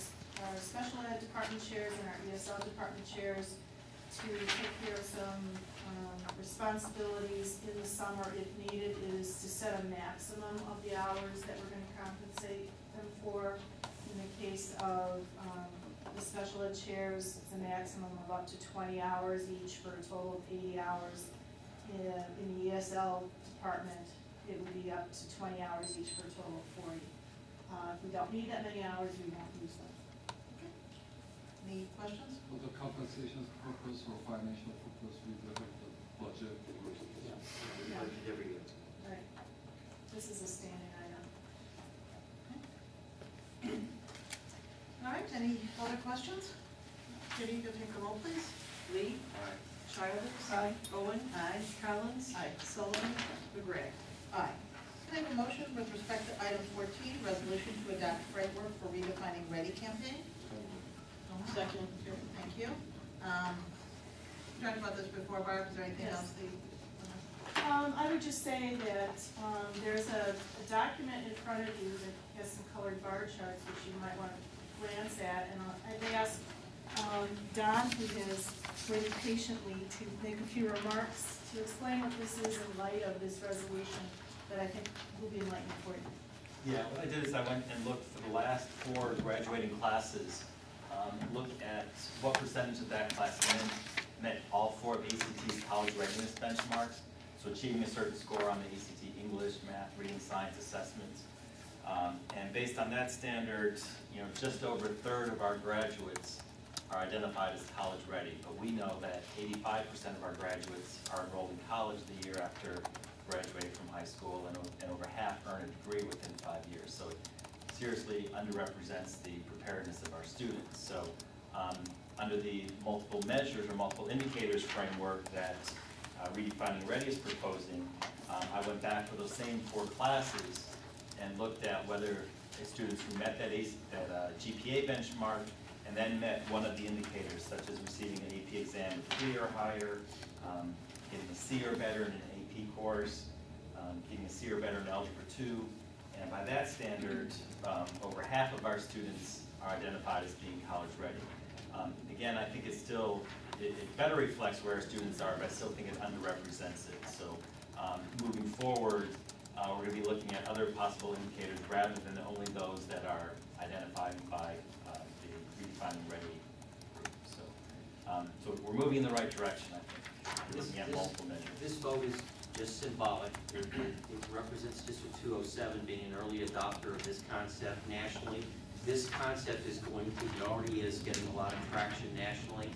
Speaker 2: special ed department chairs and our ESL department chairs to take care of some responsibilities in the summer if needed. It is to set a maximum of the hours that we're going to compensate them for. in the case of the special ed chairs, it's a maximum of up to 20 hours each for a total of 80 hours. In the ESL department, it would be up to 20 hours each for a total of 40. If we don't need that many hours, we won't use them.
Speaker 3: Any questions?
Speaker 15: For the compensation purpose or financial purpose, we look at the budget or.
Speaker 2: Yeah.
Speaker 5: Budget every year.
Speaker 2: Right. This is a standing item.
Speaker 3: All right, any other questions? Judy, you'll take the roll, please.
Speaker 16: Lee. Childers. Owen. Collins. Sullivan. McGrath.
Speaker 3: Aye. Can I have a motion with respect to item 14, resolution to adopt framework for redefining READY campaign? Second. Thank you. We talked about this before, Barb, is there anything
Speaker 2: Yes.
Speaker 3: else that you?
Speaker 2: I would just say that there's a document in front of you that has some colored bar charts, which you might want to glance at. And I've asked Don, who has waited patiently to make a few remarks to explain what this is in light of this resolution that I think will be enlightening for you.
Speaker 19: Yeah, what I did is I went and looked for the last 4 graduating classes, looked at what percentage of that class met all 4 of ACT's college readiness benchmarks, so achieving a certain score on the ACT English, Math, Reading, Science assessments. And based on that standard, just over a third of our graduates are identified as college ready, but we know that 85% of our graduates are enrolled in college the year after graduating from high school, and over half earn a degree within 5 years. So it seriously underrepresents the preparedness of our students. So under the multiple measures or multiple indicators framework that Redefining Ready is proposing, I went back for those same 4 classes and looked at whether students who met that GPA benchmark and then met one of the indicators, such as receiving an AP exam with 3 or higher, getting a C or better in an AP course, getting a C or better in Algebra 2, and by that standard, over half of our students are identified as being college ready. Again, I think it better reflects where our students are, but I still think it underrepresents it. So moving forward, we're going to be looking at other possible indicators rather than only those that are identified by the Redefining Ready group. So we're moving in the right direction, I think. We're looking at multiple measures.
Speaker 5: This vote is just symbolic. It represents District 207 being an early adopter of this concept nationally. This concept is it already is getting a lot of traction nationally.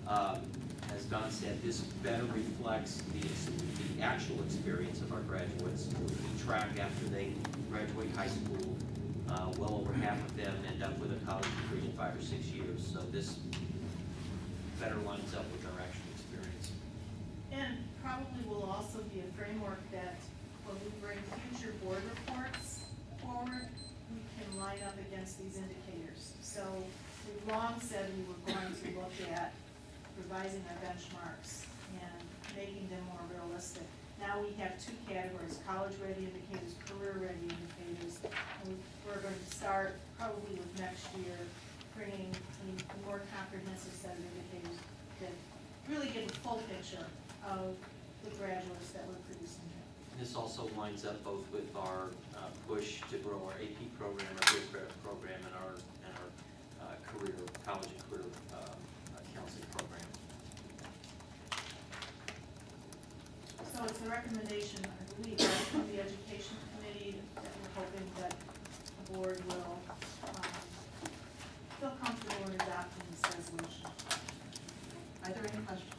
Speaker 5: As Don said, this better reflects the actual experience of our graduates. We track after they graduate high school. Well over half of them end up with a college degree in 5 or 6 years. So this better lines up with our actual experience.
Speaker 2: And probably will also be a framework that when we bring future board reports forward, we can line up against these indicators. So we've long said we were going to look at revising our benchmarks and making them more realistic. Now we have 2 categories, college-ready indicators, career-ready indicators. And we're going to start probably with next year, bringing a more comprehensive set of indicators that really give a full picture of the graduates that we're producing here.
Speaker 5: And this also lines up both with our push to grow our AP program, our career credit program, and our college and career counseling program.
Speaker 2: So it's a recommendation, I believe, from the Education Committee that we're hoping that the board will feel comfortable in adopting this resolution.
Speaker 3: Are there any questions?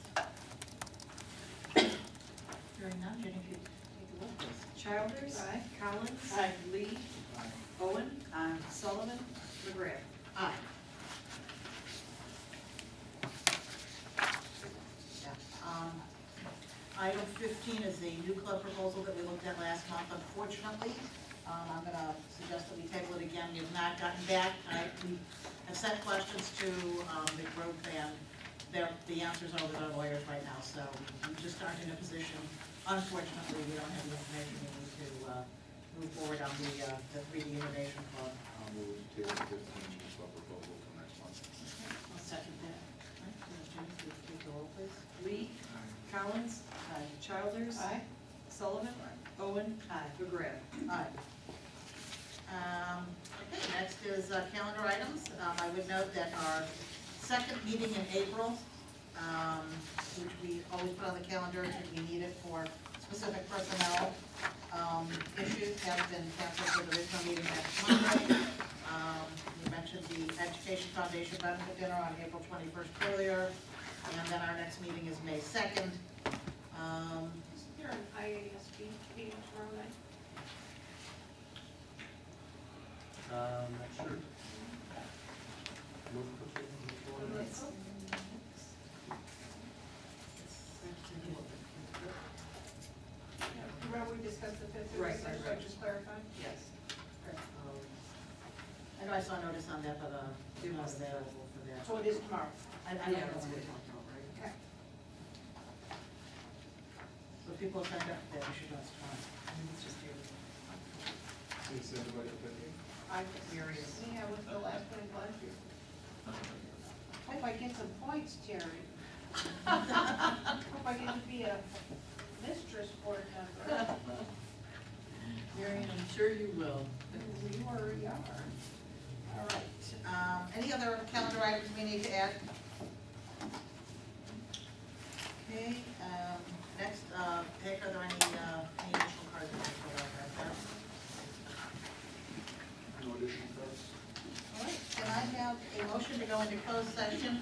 Speaker 3: Hearing none, Jenny, if you take the roll, please.
Speaker 16: Childers. Collins. Lee. Owen. Sullivan. McGrath.
Speaker 3: Aye. Item 15 is the new club proposal that we looked at last month. Unfortunately, I'm going to suggest that we table it again. We have not gotten back. We have sent questions to the group, and the answers are with our lawyers right now. So we just aren't in a position. Unfortunately, we don't have the information we need to move forward on the 3D Innovation Club.
Speaker 10: I'll move to table 15 club proposal till next month.
Speaker 3: I'll second that. All right, Jenny, please take the roll, please.
Speaker 16: Lee. Collins. Childers. Sullivan. Owen. McGrath.
Speaker 3: Aye. Okay, next is is calendar items. I would note that our second meeting in April, which we always put on the calendar if we need it for specific personnel issues, has been canceled for the original meeting next Monday. We mentioned the Education Foundation benefit dinner on April 21st earlier, and then our next meeting is May 2nd.
Speaker 13: Is there an IASB meeting tomorrow night?
Speaker 5: Not sure.
Speaker 13: Remember we discussed the fifth,
Speaker 3: Right,
Speaker 13: so
Speaker 3: right.
Speaker 13: just clarify?
Speaker 3: Yes. I know I saw a notice on that, but it was available for that.
Speaker 13: So it is tomorrow?
Speaker 3: I don't know what we're talking about, right?
Speaker 13: Okay.
Speaker 3: So people have signed up for that, we should know it's tomorrow. It's just here.
Speaker 15: Is everybody okay?
Speaker 13: I'm curious. Yeah, what's the last one last year? Hope I get some points, Terry. Hope I get to be a mistress board member.
Speaker 3: Marion, I'm sure you will.
Speaker 13: We already are.
Speaker 3: All right, any other calendar items we need to add? Okay, next, Peg, are there any additional cards that you fill out right there?
Speaker 17: No additional cards?
Speaker 3: All right, can I have a motion to go into closed session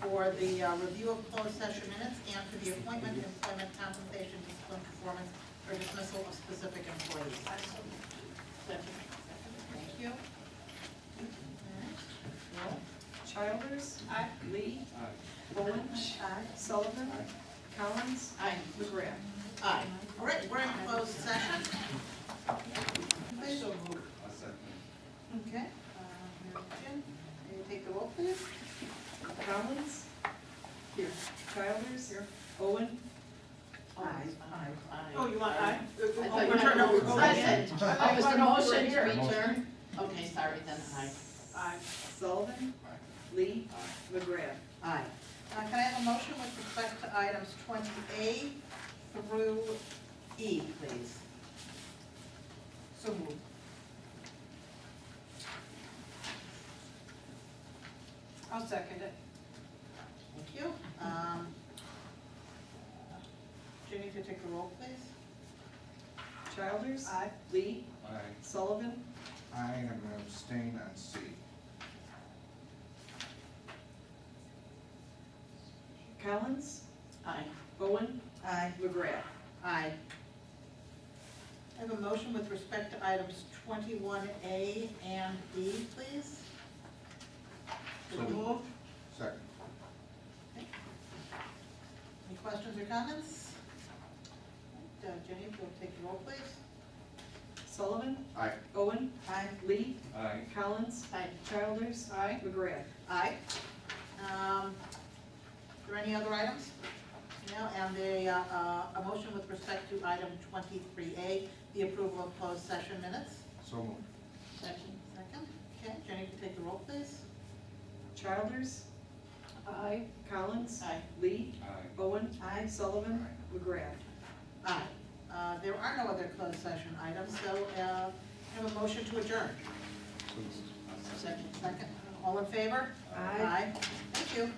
Speaker 3: for the review of closed session minutes and for the appointment, employment, compensation, discipline, performance, or dismissal of specific employees? Thank you. Roll.
Speaker 16: Childers.
Speaker 13: Aye.
Speaker 16: Lee.
Speaker 15: Aye.
Speaker 16: Bowen.
Speaker 3: Aye.
Speaker 16: Sullivan. Collins.
Speaker 13: Aye.
Speaker 16: McGrath.
Speaker 3: Aye. All right, we're in closed session. Please.
Speaker 13: So moved.
Speaker 15: A second.
Speaker 3: Okay, Mary Jim, can you take the roll, please?
Speaker 16: Collins. Here. Childers. Here. Owen.
Speaker 13: Oh, you want aye?
Speaker 3: Oh,
Speaker 13: I
Speaker 3: we're turning over.
Speaker 13: Second. I was the motion to
Speaker 3: Here.
Speaker 13: return. Okay, sorry, then aye. Aye.
Speaker 16: Sullivan. Lee. McGrath.
Speaker 3: Aye. Can I have a motion with respect to items 20A through E, please?
Speaker 16: So moved. I'll second it.
Speaker 3: Thank you. Jenny, if you take the roll, please?
Speaker 16: Childers.
Speaker 3: Aye.
Speaker 16: Lee.
Speaker 15: Aye.
Speaker 16: Sullivan.
Speaker 10: I am going to abstain on C.
Speaker 16: Collins.
Speaker 13: Aye.
Speaker 16: Bowen.
Speaker 3: Aye.
Speaker 16: McGrath.
Speaker 3: Aye. I have a motion with respect to items 21A and E, please?
Speaker 10: So
Speaker 3: moved.
Speaker 10: Second.
Speaker 3: Any questions or comments? Jenny, if you'll take the roll, please?
Speaker 16: Sullivan.
Speaker 10: Aye.
Speaker 16: Owen.
Speaker 3: Aye.
Speaker 16: Lee.
Speaker 15: Aye.
Speaker 16: Collins.
Speaker 13: Aye.
Speaker 16: Childers.
Speaker 13: Aye.
Speaker 16: McGrath.
Speaker 3: Aye. Are there any other items? No, and a motion with respect to item 23A, the approval of closed session minutes?
Speaker 10: So moved.
Speaker 3: Second. Okay, Jenny, can you take the roll, please?
Speaker 16: Childers.
Speaker 13: Aye.
Speaker 16: Collins.
Speaker 13: Aye.
Speaker 16: Lee.
Speaker 15: Aye.
Speaker 16: Owen.
Speaker 3: Aye.
Speaker 16: Sullivan. McGrath.
Speaker 3: Aye. There are no other closed session items, so have a motion to adjourn.
Speaker 10: So moved.
Speaker 3: Second. All in favor?
Speaker 16: Aye.
Speaker 3: Thank you.